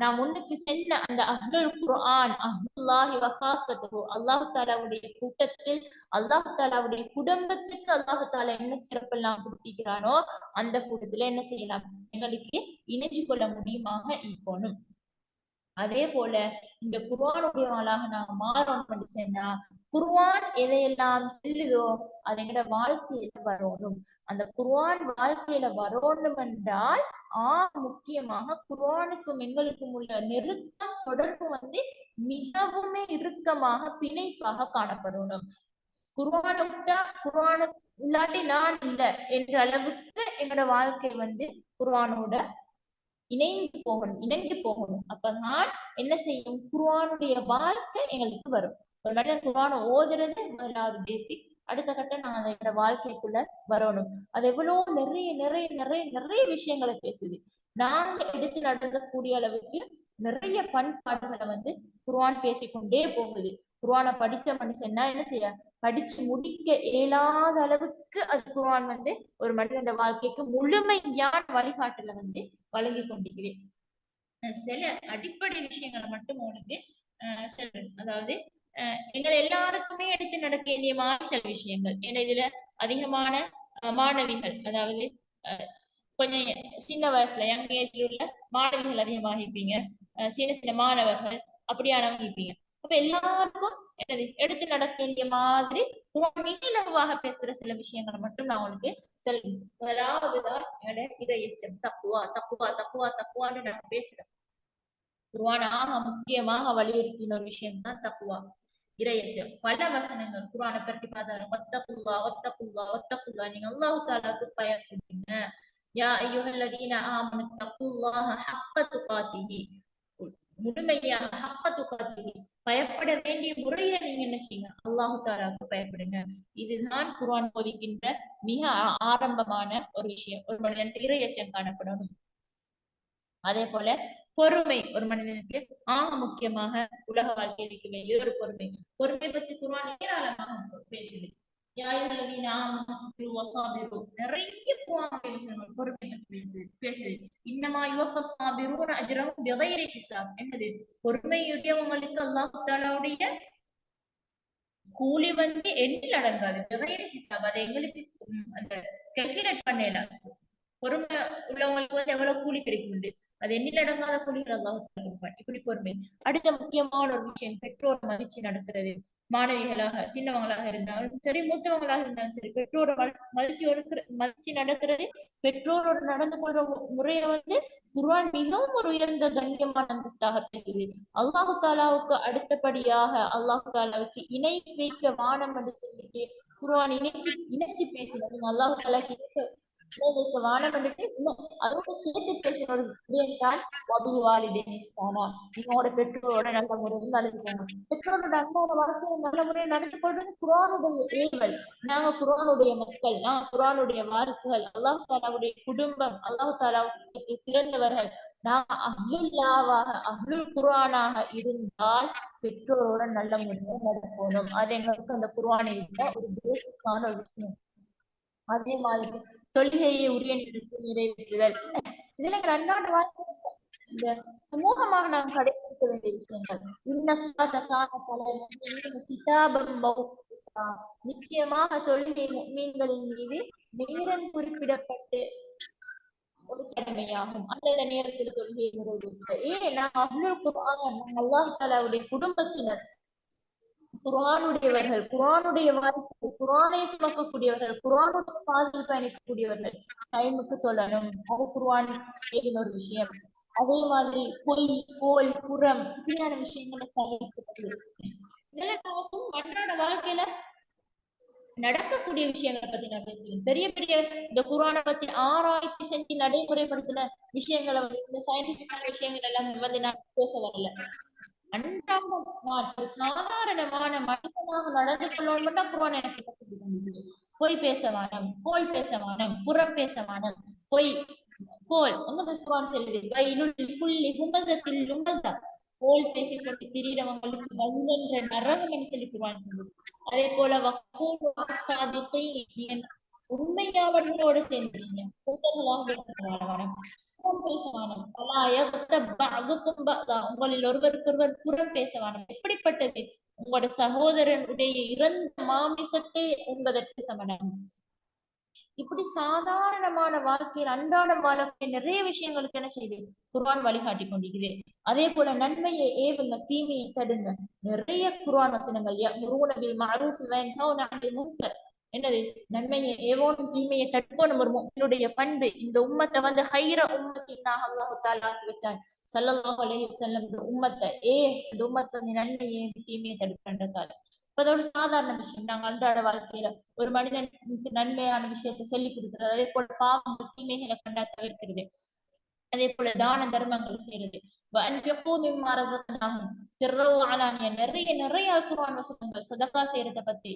நான் முன்னுக்கு சென்ற அந்த அஹ்லுல் குர்ஆன், அஹ்லுல்லாஹி வ ஃபாஸத்துஹு, அல்லாஹ் தஆலாவுடைய கூட்டத்தில், அல்லாஹ் தஆலாவுடைய குடும்பத்துக்கு அல்லாஹ் தஆலா என்ன சிறப்பெல்லாம் கொடுத்திருக்கிறானோ அந்த கூட்டத்துல என்ன செய்யலாம், எங்களுக்கு இணைஞ்சு கொள்ள முடியுமாக இருக்கணும். அதே போல இந்த குர்ஆனுடைய ஆளாக நாங்க மாறணும் சொன்னா, குர்ஆன் எதையெல்லாம் சொல்லுதோ அது எங்கட வாழ்க்கையில வரணும். அந்த குர்ஆன் வாழ்க்கையில வரணும் என்றால் முக்கியமாக குர்ஆனுக்கும் எங்களுக்கும் உள்ள நெருக்கம், தொடர்பு மிகவுமே இறுக்கமாக, பிணைப்பாக காணப்படணும். குர்ஆனை விட்டா, குர்ஆன் இல்லாட்டி நான் இல்லை என்ற அளவுக்கு எங்களோட வாழ்க்கை குர்ஆனோட இணைந்து போகணும். அப்பதான் என்ன செய்யும், குர்ஆனுடைய வாழ்க்கை எங்களுக்கு வரும். ஒரு மனிதன் குர்ஆனை ஓதுறது முதலாவது பேசிக். அடுத்த கட்டம் நாங்க எங்களோட வாழ்க்கைக்குள்ள வரணும். அது எவ்வளவு நிறைய நிறைய நிறைய நிறைய விஷயங்களை பேசுது. நாங்க எடுத்து நடக்கக்கூடிய அளவுக்கு நிறைய பண்பாடுகளை குர்ஆன் பேசிக்கொண்டே போகுது. குர்ஆனை படிச்ச மனுஷன்னா என்ன செய்ய, படிச்சு முடிக்க இயலாத அளவுக்கு அது குர்ஆன் ஒரு மனிதன் வாழ்க்கைக்கு முழுமையான வழிகாட்டுல வழங்கி கொண்டிருக்கிறேன். சில அடிப்படை விஷயங்களை மட்டும் உங்களுக்கு சொல்றேன். அதாவது எங்கள் எல்லாருக்குமே எடுத்து நடக்க வேண்டியமான சில விஷயங்கள். ஏன்னா இதுல அதிகமான மாணவிகள், அதாவது கொஞ்சம் சின்ன வயசுல யங் ஏஜ்ல உள்ள மாணவிகள் அதிகமாக இருப்பீங்க, சின்ன சின்ன மாணவர்கள் அப்படியானவங்க இருப்பீங்க. அப்ப எல்லாருக்கும் என்னது எடுத்து நடக்க வேண்டிய மாதிரி மிக இலகுவாக பேசுற சில விஷயங்களை மட்டும் நான் உங்களுக்கு சொல்றேன். முதலாவதுதான் இறையச்சம், தக்குவா தக்குவா தக்குவா தக்குவான்னு நான் பேசுறேன். குர்ஆனாக முக்கியமாக வலியுறுத்தின ஒரு விஷயம் தான் தக்குவா, இறையச்சம். பல வசனங்கள் குர்ஆனை பற்றி பார்த்தாலும் வத்தகுல்லா வத்தகுல்லா வத்தகுல்லா, நீங்க அல்லாஹ் தஆலாவுக்கு பயப்படுங்க. யா அய்யுஹல்லதீன ஆமனு தக்குல்லாஹ ஹக்க துகாத்திஹி, முழுமையாக ஹக்க துகாத்திஹி, பயப்பட வேண்டிய முறையில நீங்க என்ன செய்யுங்க, அல்லாஹ் தஆலாவுக்கு பயப்படுங்க. இதுதான் குர்ஆன் போதிக்கின்ற மிக ஆரம்பமான ஒரு விஷயம். ஒரு மனிதன் இறையச்சம் காணப்படணும். அதே போல பொறுமை ஒரு மனிதனுக்கு முக்கியமாக உலக வாழ்க்கையில் இருக்க வேண்டிய ஒரு பொறுமை. பொறுமை பற்றி குர்ஆன் ஏராளமாக பேசுது. நிறைய பொறுமை பற்றி பேசுது. இன்னமா யுவஃபஸ் ஸாபிரூன அஜ்ரஹும் பிகைரி ஹிசாப், என்னது பொறுமையுடையவங்களுக்கு அல்லாஹ் தஆலாவுடைய கூலி எண்ணில் அடங்காது. பிகைரி ஹிசாப், அதை எங்களுக்கு அந்த கால்குலேட் பண்ணல. பொறுமை உள்ளவங்களுக்கு எவ்வளவு கூலி கிடைக்கும், அது எண்ணில் அடங்காத கூலிகள் அல்லாஹ் கொடுப்பான். இப்படி பொறுமை. அடுத்த முக்கியமான ஒரு விஷயம், பெற்றோர் மதிச்சு நடக்கிறது. மாணவிகளாக சின்னவங்களாக இருந்தாலும் சரி, மூத்தவங்களாக இருந்தாலும் சரி, பெற்றோரை மதிச்சு நடக்கிறது. பெற்றோரோடு நடந்து கொள்ற முறையை குர்ஆன் மிகவும் ஒரு உயர்ந்த கண்ணியமான அந்தஸ்தாக பேசுது. அல்லாஹு தாலாவுக்கு அடுத்தபடியாக அல்லாஹு தாலாவுக்கு இணை வைக்க வானம் என்று சொல்லிட்டு குர்ஆன் இணைச்சு பேசுது. அல்லாஹு தாலாக்கு வானம் வந்துட்டு அதோட சேர்த்து பேசுற ஒரு விடயம் தான் நீங்களோட பெற்றோரோட நல்ல முறையில் நடந்துக்கோங்க. பெற்றோரோட அன்பான வாழ்க்கையை நல்ல முறையில் நடந்து கொள்வது குர்ஆனுடைய ஏவல். நாங்க குர்ஆனுடைய மக்கள், குர்ஆனுடைய வாரிசுகள், அல்லாஹ் தஆலாவுடைய குடும்பம், அல்லாஹ் தஆலாவுக்கு சிறந்தவர்கள். நான் அஹ்லுல் குர்ஆனாக இருந்தால் பெற்றோரோட நல்ல முறையில் நடக்கணும். அது எங்களுக்கு அந்த குர்ஆனில் ஒரு பேசிக்கான ஒரு விஷயம். அதே மாதிரி தொழுகையை உரிய நேரத்தில் நிறைவேற்றுதல். இதுல எங்க அன்றாட வாழ்க்கை இந்த சமூகமாக நாம் கடைபிடிக்க வேண்டிய விஷயங்கள். நிச்சயமாக தொழுகை முஃமின்களின் மீது நேரம் குறிப்பிடப்பட்டு ஒரு கடமையாகும். அந்தந்த நேரத்தில் தொழுகையை நிறைவேற்ற. ஏன்னா அஹ்லுல் குர்ஆன் அல்லாஹ் தஆலாவுடைய குடும்பத்தினர், குர்ஆனுடையவர்கள், குர்ஆனுடைய வாரிசுகள், குர்ஆனை சுமக்கக்கூடியவர்கள், குர்ஆனுடைய பாதையில் பயணிக்கக்கூடியவர்கள் டைமுக்கு தொழணும். அது குர்ஆன் ஏதின ஒரு விஷயம். அதே மாதிரி பொய், கோல், புறம் இப்படியான விஷயங்களை தவிர்க்கிறது. இதெல்லாம் நாம அன்றாட வாழ்க்கையில நடக்கக்கூடிய விஷயங்களை பத்தி நான் பேசுறேன். பெரிய பெரிய இந்த குர்ஆனை பத்தி ஆராய்ச்சி செஞ்சு நடைமுறைப்படுத்தின விஷயங்களை வந்து, இந்த சயின்டிபிக்கான விஷயங்கள் எல்லாம் வந்து நான் பேச வரல. அன்றாடம் நான் ஒரு சாதாரணமான மனிதனாக நடந்து கொள்ளணும் தான் குர்ஆன் எனக்கு கற்றுக் தந்தது. பொய் பேச வேணாம், கோல் பேச வேணாம், புறம் பேச வேணாம், பொய் கோல் உங்க குர்ஆன் சொல்லுது வயலுல் லிக்குல்லி ஹுமஸத்தில் லுமஸா, கோல் பேசிக்கொண்டு திரியிறவங்களுக்கு வயல் என்ற நரகம் சொல்லி குர்ஆன் சொல்லுது. அதே போல வக்கூலு அஸ்ஸாதிகீன், உண்மையாளர்களோடு சேர்ந்துருங்க, உங்களில் ஒருவருக்கொருவர் புறம் பேசவானம். எப்படிப்பட்டது? உங்களோட சகோதரனுடைய இறந்த மாமிசத்தை உண்பதற்கு சமணம். இப்படி சாதாரணமான வாழ்க்கையில் அன்றாடம் வாழக்கூடிய நிறைய விஷயங்களுக்கு என்ன செய்யுது குர்ஆன் வழிகாட்டி கொண்டிருக்குது. அதே போல நன்மையை ஏவுங்க, தீமையை தடுங்க. நிறைய குர்ஆன் வசனங்கள் யஅமுரூன பில் மஅரூஃபி வ யன்ஹவுன அனில் முன்கர். என்னது? நன்மையை ஏவோனும் தீமையை தடுக்கணும். ஒரு முஃமினுடைய பண்பு. இந்த உம்மத்தை வந்து ஹைர உம்மத்தின்னா அல்லாஹ் தஆலா ஆக்கி வச்சான். ஸல்லல்லாஹு அலைஹி வஸல்லம் இந்த உம்மத்தை இந்த உம்மத்தை வந்து நன்மையை ஏவி தீமையை தடுக்கின்றதால. அதோட சாதாரண விஷயம். நாங்க அன்றாட வாழ்க்கையில ஒரு மனிதனுக்கு நன்மையான விஷயத்தை சொல்லிக் கொடுக்கிறது. அதே போல பாவங்கள் தீமைகளை கண்டா தவிர்க்கிறது. அதே போல தான தர்மங்கள் செய்யறது. நிறைய நிறைய குர்ஆன் வசனங்கள் சதகா செய்யறத பத்தி.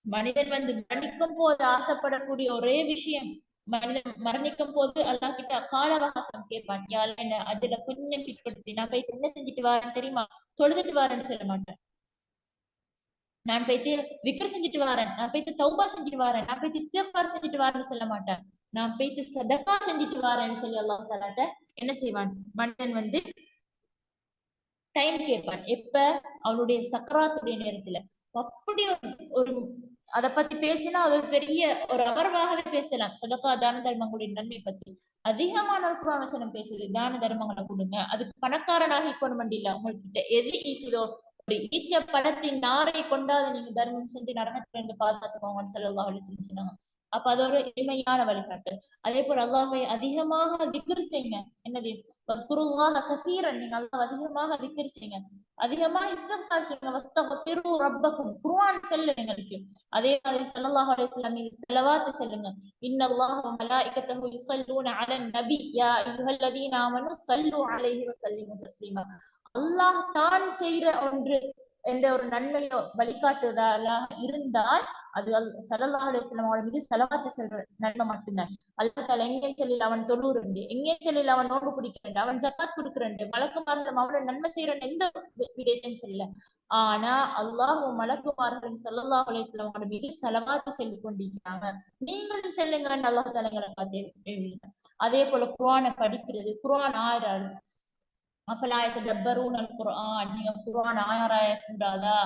மனிதன் வந்து மரணிக்கும் போது ஆசைப்படக்கூடிய ஒரே விஷயம், மனிதன் மரணிக்கும் போது அல்லாஹ் கிட்ட கால அவகாசம் கேட்பான். யார் என்ன அதுல கொஞ்சம் பிற்படுத்தி நான் போய் என்ன செஞ்சுட்டு வரேன் தெரியுமா, தொழுதுட்டு வரேன்னு சொல்ல மாட்டேன். நான் போயிட்டு விக்ர் செஞ்சுட்டு வரேன், நான் போயிட்டு தௌபா செஞ்சுட்டு வரேன், நான் போயிட்டு இஸ்திக்பார் செஞ்சுட்டு வரேன்னு சொல்ல மாட்டேன். நான் போயிட்டு சதகா செஞ்சுட்டு வரேன்னு சொல்லி அல்லாஹ் தஆலாட்ட என்ன செய்வான்? மனிதன் வந்து டைம் கேட்பான். எப்ப? அவனுடைய சக்கராத்துடைய நேரத்துல. அப்படி ஒரு அதை பத்தி பேசினா அது பெரிய ஒரு அமர்வாகவே பேசலாம். சதகா தான தர்மங்களுடைய நன்மை பத்தி அதிகமான குர்ஆன் வசனம் பேசுது. தான தர்மங்களை கொடுங்க, அதுக்கு பணக்காரனாக இருக்கணும் இல்ல. உங்கள்கிட்ட எது ஈக்குதோ, ஒரு ஈச்ச பழத்தின் நாரை கொண்டாத நீங்க தர்மம் செஞ்சு நரகத்துல இருந்து பாதுகாத்துக்கோங்கன்னு ஸல்லல்லாஹு அலைஹி வஸல்லம் சொன்னாங்க. அப்ப அது ஒரு எளிமையான வழிகாட்டு. அதே போல அல்லாஹ்வை அதிகமாக திக்ர் செய்யுங்க. என்னது? வக்ருல்லாஹ கஸீரன், நீங்க அல்லாஹ் அதிகமாக திக்ர் செய்யுங்க, அதிகமா இஸ்திக்பார் செய்யுங்க. வஸ்தக்ஃபிரு ரப்பக்கும், குர்ஆன் சொல்லுங்க எங்களுக்கு. அதே மாதிரி ஸல்லல்லாஹு அலைஹி வஸல்லம் மீது ஸலவாத் சொல்லுங்க. இன்னல்லாஹ வ மலாயிகத்தஹு யுஸல்லூன அலன் நபி யா அய்யுஹல்லதீன ஆமனு ஸல்லு அலைஹி வஸல்லிமு தஸ்லீமா. அல்லாஹ் தான் செய்யற ஒன்று என்ற ஒரு நன்மையோ வழிகாட்டுதலாக இருந்தால் அது ஸல்லல்லாஹு அலைஹி வஸல்லம் அவர்கள் மீது ஸலவாத் சொல்ற நன்மை மட்டும்தான். அல்லாஹ் தஆலா எங்கே சொல்லல அவன் தொழுறண்டு, எங்கே சொல்லல அவன் நோன்பு பிடிக்கிறண்டு, அவன் ஜகாத் கொடுக்கிறண்டு, மலக்குமார்கள் அவனோட நன்மை செய்யறன்னு எந்த விடயத்தையும் சொல்லல. ஆனா அல்லாஹ் மலக்குமார்கள் ஸல்லல்லாஹு அலைஹி வஸல்லம் அவர்கள் மீது ஸலவாத் சொல்லிக் கொண்டிருக்கிறாங்க. நீங்களும் செல்லுங்கன்னு அல்லாஹ் தஆலா எங்களை பார்த்து. அதே போல குர்ஆனை படிக்கிறது. குர்ஆன் ஆறாறு அஃபலா யததப்பரூனல் குர்ஆன், நீங்க குர்ஆன் ஆராய கூடாதா?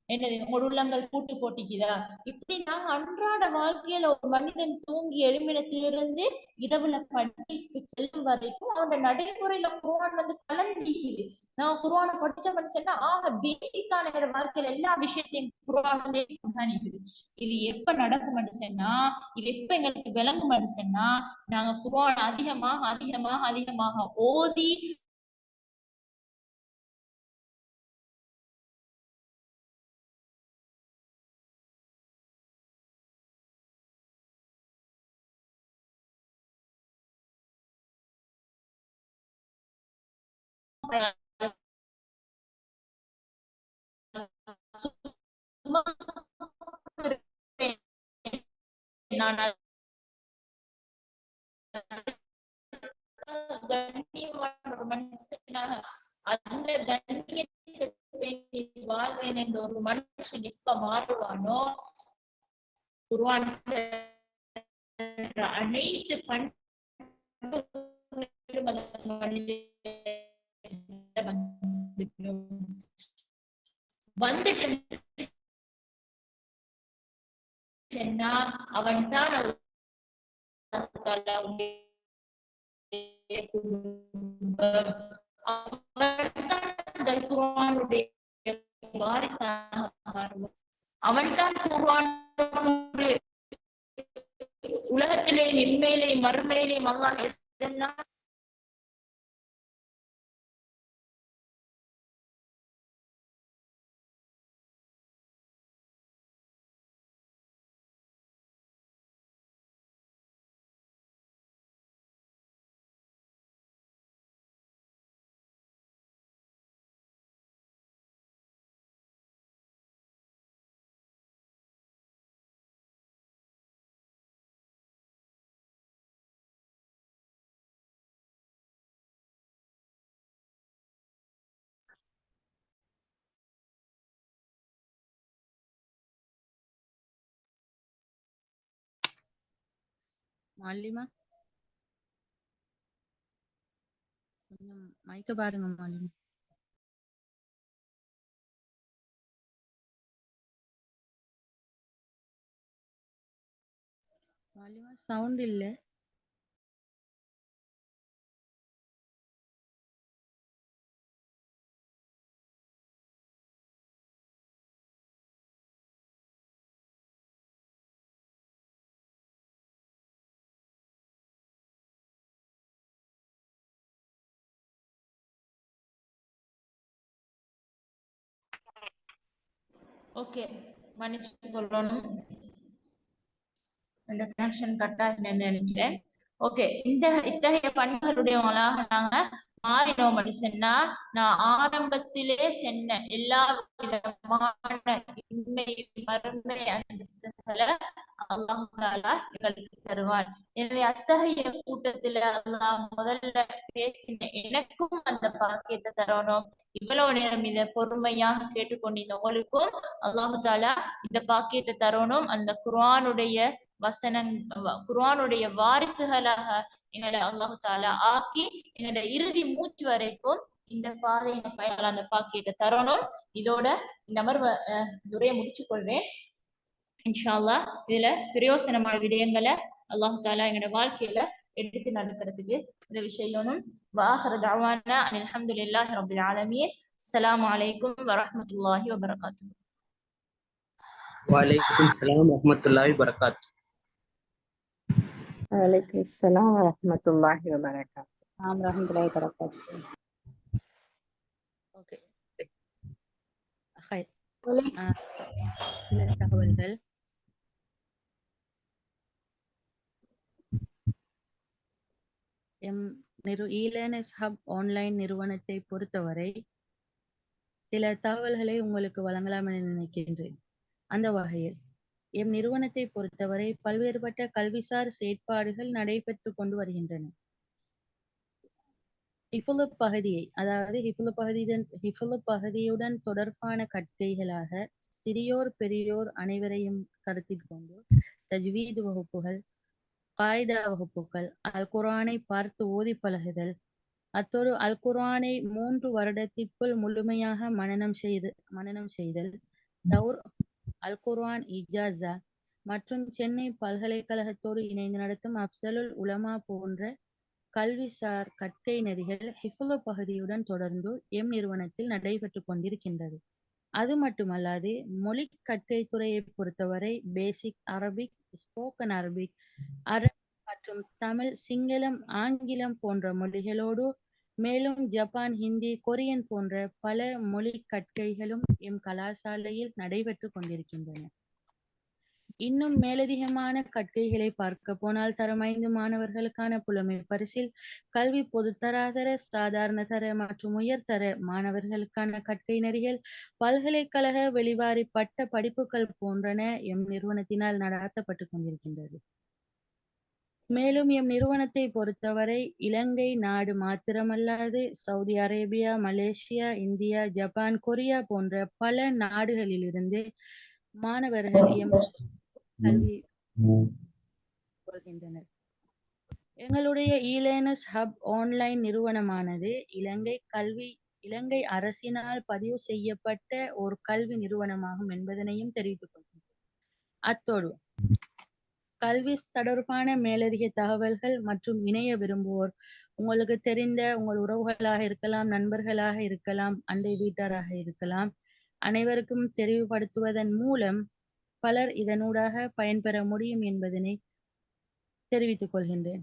என்னது? உங்களோட உள்ளங்கள் பூட்டு போட்டிக்குதா? இப்படி நாங்க அன்றாட வாழ்க்கையில ஒரு மனிதன் தூங்கி எழும்பினத்திலிருந்து இரவுல படுக்கைக்கு செல்லும் வரைக்கும் அவனோட நடைமுறையில குர்ஆன் வந்து கலந்திக்குது. நான் குர்ஆனை படிச்ச மனுஷன்னா பேசிக்கான என்னோட வாழ்க்கையில எல்லா விஷயத்தையும் குர்ஆன் வந்து கண்காணிக்குது. இது எப்ப நடக்கும் மனுஷன்னா, இது எப்ப எங்களுக்கு விளங்கும் மனுஷன்னா, நாங்க குர்ஆன் அதிகமாக அதிகமாக அதிகமாக ஓதி நான் கண்ணியமான ஒரு மனுஷனாக அந்த கண்ணியத்தை வாழ்வேன் என்ற ஒரு மனுஷன் எப்ப மாறுவானோ, குர்ஆன் அனைத்து பண்புகளும் வந்துட்டு சொன்னான் அவன்தான் அவன்தான் உலகத்திலே இன்மையிலே மறுமையிலே அல்லாஹ் எதெல்லாம் மாலிமா கொஞ்சம் மைக்க பாருங்க மாலிமா. மாலிமா சவுண்ட் இல்ல. ஓகே, மன்னிச்சு கொள்ளணும், இந்த கனெக்ஷன் கட் ஆகினு நினைக்கிறேன். ஓகே, இத்தகைய பண்புகளுடையவங்களாக நாங்க மாறினோம் அப்படி சொன்னா, நான் ஆரம்பத்திலே சொன்ன எல்லா விதமான இன்மை மறுமை அந்தஸ்துகளை அல்லாஹ் தஆலா எங்களுக்கு தருவான். எனவே அத்தகைய கூட்டத்துல அல்லாஹ் முதல்ல பேசின எனக்கும் அந்த பாக்கியத்தை தரணும். இவ்வளவு நேரம் இதை பொறுமையாக கேட்டுக்கொண்டிருந்த உங்களுக்கும் அல்லாஹ் தஆலா இந்த பாக்கியத்தை தரணும். அந்த குர்ஆனுடைய வாரிசுகளாக எங்களை அல்லாஹ் தஆலா ஆக்கி எங்களோட இறுதி மூச்சு வரைக்கும் இந்த பாதையின பயணம் அந்த பாக்கியத்தை தரணும். இதோட இந்த அமர்வை உரையை முடிச்சு கொள்வேன். இன்ஷா அல்லாஹ் இதுல பிரயோசனமான விடயங்களை அல்லாஹ் தஆலா எங்களோட வாழ்க்கையில எடுத்து நடக்கிறதுக்கு உதவி செய்யணும். வாஹிரு தஅவானா அனில் ஹம்துலில்லாஹி ரப்பில் ஆலமீன். அஸ்ஸலாமு அலைக்கும் வரஹ்மத்துல்லாஹி வபரகாத்துஹு. வலைக்கும் ஸலாம் வரஹ்மத்துல்லாஹி வபரகாத்துஹு. وعليكم السلام ورحمة الله وبركاته. ورحمة الله وبركاته. ஓகே. சில தகவல்கள். இலேர்னிங் ஹப் ஆன்லைன் நிறுவனத்தை பொறுத்தவரை சில தகவல்களை உங்களுக்கு வழங்கலாம் என நினைக்கின்றேன். அந்த வகையில் நிறுவனத்தை பொறுத்தவரை பல்வேறுபட்ட கல்விசார் செயற்பாடுகள் நடைபெற்று கொண்டு வருகின்றன. ஹிஃபுலு பகுதியுடன் தொடர்பான கற்கைகளாக சிறியோர் பெரியோர் அனைவரையும் கருத்தில் கொண்டு தஜ்வீத் வகுப்புகள், காயிதா வகுப்புகள், அல் குர்ஆனை பார்த்து ஓதி பழகுதல், அத்தோடு அல் குர்ஆனை 3 வருடத்திற்குள் முழுமையாக மனனம் செய்தல், தௌர் அல் குர்ஆன் இஜாஸா மற்றும் சென்னை பல்கலைக்கழகத்தோடு இணைந்து நடத்தும் அப்சலுல் உலமா போன்ற கல்விசார் கற்கை நெறிகள் ஹிஃபுலு பகுதியுடன் தொடர்ந்து நிறுவனத்தில் நடைபெற்று கொண்டிருக்கின்றது. அது மட்டுமல்லாது மொழி கற்கை துறையை பொறுத்தவரை பேசிக் அரபிக், ஸ்போக்கன் அரபிக், அரபி மற்றும் தமிழ், சிங்களம், ஆங்கிலம் போன்ற மொழிகளோடு மேலும் ஜப்பான், ஹிந்தி, கொரியன் போன்ற பல மொழி கற்கைகளும் கலாசாலையில் நடைபெற்று கொண்டிருக்கின்றன. இன்னும் மேலதிகமான கற்கைகளை பார்க்க போனால் தரம் 5 மாணவர்களுக்கான புலமை பரிசில், கல்வி பொதுத்தராதர, சாதாரண தர மற்றும் உயர்தர மாணவர்களுக்கான கற்கை நெறிகள், பல்கலைக்கழக வெளிவாரி பட்ட படிப்புகள் போன்றன நிறுவனத்தினால் நடாத்தப்பட்டு கொண்டிருக்கின்றது. மேலும் நிறுவனத்தை பொறுத்தவரை இலங்கை நாடு மாத்திரமல்லாது Saudi Arabia, Malaysia, India, Japan, Korea போன்ற பல நாடுகளிலிருந்து மாணவர்கள் கல்வி வருகின்றனர். எங்களுடைய இலேர்னிங் ஹப் ஆன்லைன் நிறுவனமானது இலங்கை அரசினால் பதிவு செய்யப்பட்ட ஒரு கல்வி நிறுவனமாகும் என்பதனையும் தெரிவித்துக் கொள்கிறேன். அத்தோடு கல்வி தொடர்பான மேலதிக தகவல்கள் மற்றும் இணைய விரும்புவோர் உங்களுக்கு தெரிந்த உங்கள் உறவுகளாக இருக்கலாம், நண்பர்களாக இருக்கலாம், அண்டை வீட்டாராக இருக்கலாம், அனைவருக்கும் தெரிவுபடுத்துவதன் மூலம் பலர் இதனூடாக பயன்பெற முடியும் என்பதனை தெரிவித்துக் கொள்கின்றேன்.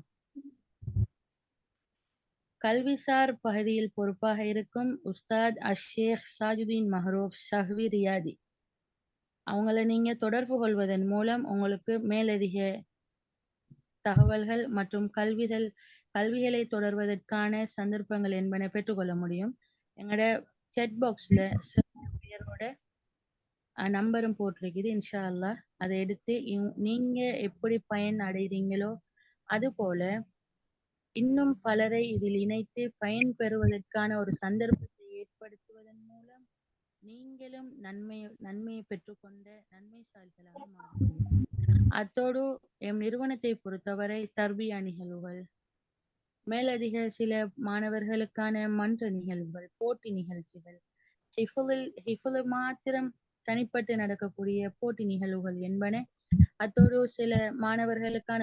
கல்விசார் பகுதியில் பொறுப்பாக இருக்கும் உஸ்தாத் ஷேக் சாஜுதீன் மஹரூப் ஷஹ்வி ரியாதி அவங்கள நீங்க தொடர்பு கொள்வதன் மூலம் உங்களுக்கு மேலதிக தகவல்கள் மற்றும் கல்விகளை தொடர்வதற்கான சந்தர்ப்பங்கள் என்பன பெற்றுக்கொள்ள முடியும். எங்களோட செட் பாக்ஸ்ல பேரோட நம்பரும் போட்டிருக்குது. இன்ஷா அல்லாஹ் அதை எடுத்து நீங்க எப்படி பயன் அடைகிறீங்களோ அது போல இன்னும் பலரை இதில் இணைத்து பயன் பெறுவதற்கான ஒரு சந்தர்ப்பத்தை ஏற்படுத்துவதன் மூலம் நீங்களும் நன்மையை பெற்றுக்கொண்ட நன்மைசாலிகளாக மாற முடியும். அத்தோடு எம் நிறுவனத்தை பொறுத்தவரை தர்பியா நிகழ்வுகள், மேலதிக சில மாணவர்களுக்கான மன்ற நிகழ்வுகள், போட்டி நிகழ்ச்சிகள், ஹிஃபுல் மாத்திரம் தனிப்பட்டு நடக்கக்கூடிய போட்டி நிகழ்வுகள் என்பன, அத்தோடு சில மாணவர்களுக்கான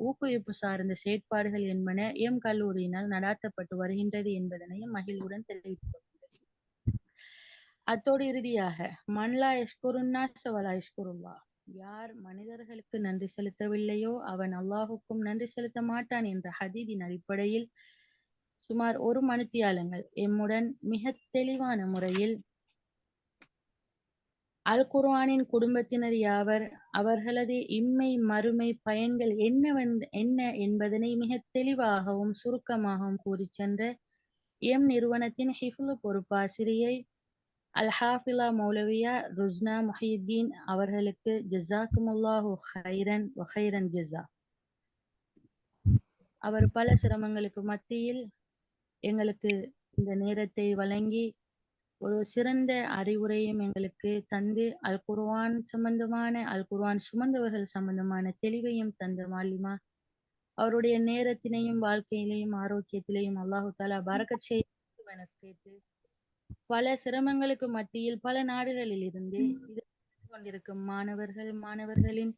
ஊக்குவிப்பு சார்ந்த செயற்பாடுகள் என்பன எம் கல்லூரியினால் நடாத்தப்பட்டு வருகின்றது என்பதனையும் மகிழ்வுடன் தெரிவித்துக் கொள்கின்றேன். அத்தோடு இறுதியாக மன்லா யஷ்குருன்னாஸ் வலா யஷ்குருல்லாஹ், யார் மனிதர்களுக்கு நன்றி செலுத்தவில்லையோ அவன் அல்லாஹுக்கும் நன்றி செலுத்த மாட்டான் என்ற ஹதீஸின் அடிப்படையில் சுமார் 1 மணித்தியாலங்கள் எம்முடன் மிக தெளிவான முறையில் அல் குர்ஆனின் குடும்பத்தினர் யாவர், அவர்களது இம்மை மறுமை பயன்கள் என்ன என்பதனை மிக தெளிவாகவும் சுருக்கமாகவும் கூறி சென்ற எம் நிறுவனத்தின் ஹிஃப்லு பொறுப்பாசிரியை அல்-ஹாஃபிலா மௌலவியா ருஸ்னா முஹியுத்தீன் அவர்களுக்கு ஜஸாக்குமுல்லாஹு ஹைரன் வ ஹைரன் ஜஸா. அவர் பல சிரமங்களுக்கு மத்தியில் எங்களுக்கு இந்த நேரத்தை வழங்கி ஒரு சிறந்த அறிவுரையும் எங்களுக்கு தந்து அல் குர்ஆன் சுமந்தவர்கள் சம்பந்தமான தெளிவையும் தந்த மாலிமா அவருடைய நேரத்தினையும் வாழ்க்கையிலையும் ஆரோக்கியத்திலையும் அல்லாஹு தாலா பரக்கத் செய்து கேட்டு பல சிரமங்களுக்கு மத்தியில் பல நாடுகளில் இருந்து கொண்டிருக்கும் மாணவர்களின்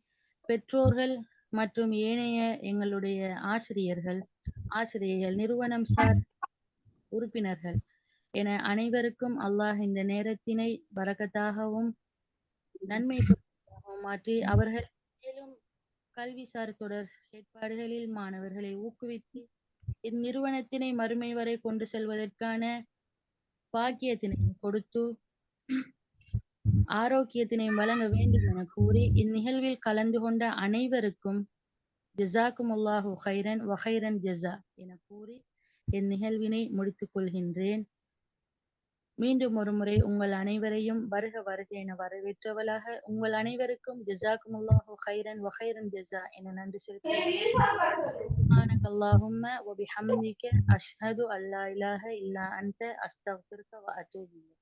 பெற்றோர்கள் மற்றும் ஏனைய எங்களுடைய ஆசிரியர்கள் நிறுவனம் சார் உறுப்பினர்கள் என அனைவருக்கும் அல்லாஹ் இந்த நேரத்தினை பரக்கத்தாகவும் நன்மை மாற்றி அவர்கள் மேலும் கல்விசார் தொடர் செயற்பாடுகளில் மாணவர்களை ஊக்குவித்து இந்நிறுவனத்தினை மறுமை வரை கொண்டு செல்வதற்கான பாக்கியத்தினையும் கொடுத்து ஆரோக்கியத்தினையும் வழங்க வேண்டும் என கூறி இந்நிகழ்வில் கலந்து கொண்ட அனைவருக்கும் ஜஸாக்குமுல்லாஹு ஹைரன் வ ஹைரன் ஜஸா என கூறி இந்நிகழ்வினை முடித்துக் கொள்கின்றேன். மீண்டும் ஒரு முறை உங்கள் அனைவரையும் வருக என வரவேற்றவளாக உங்கள் அனைவருக்கும் ஜஸாக்குமுல்லாஹு ஹைரன் வ ஹைரன் ஜஸா என நன்றி செலுத்துகிறேன். அல்லாஹும்ம வ பிஹம்திக அஷ்ஹது அல்லா இலாஹ இல்லா அன்த அஸ்தக்ஃபிருக வ அத்தூபு இலைக்.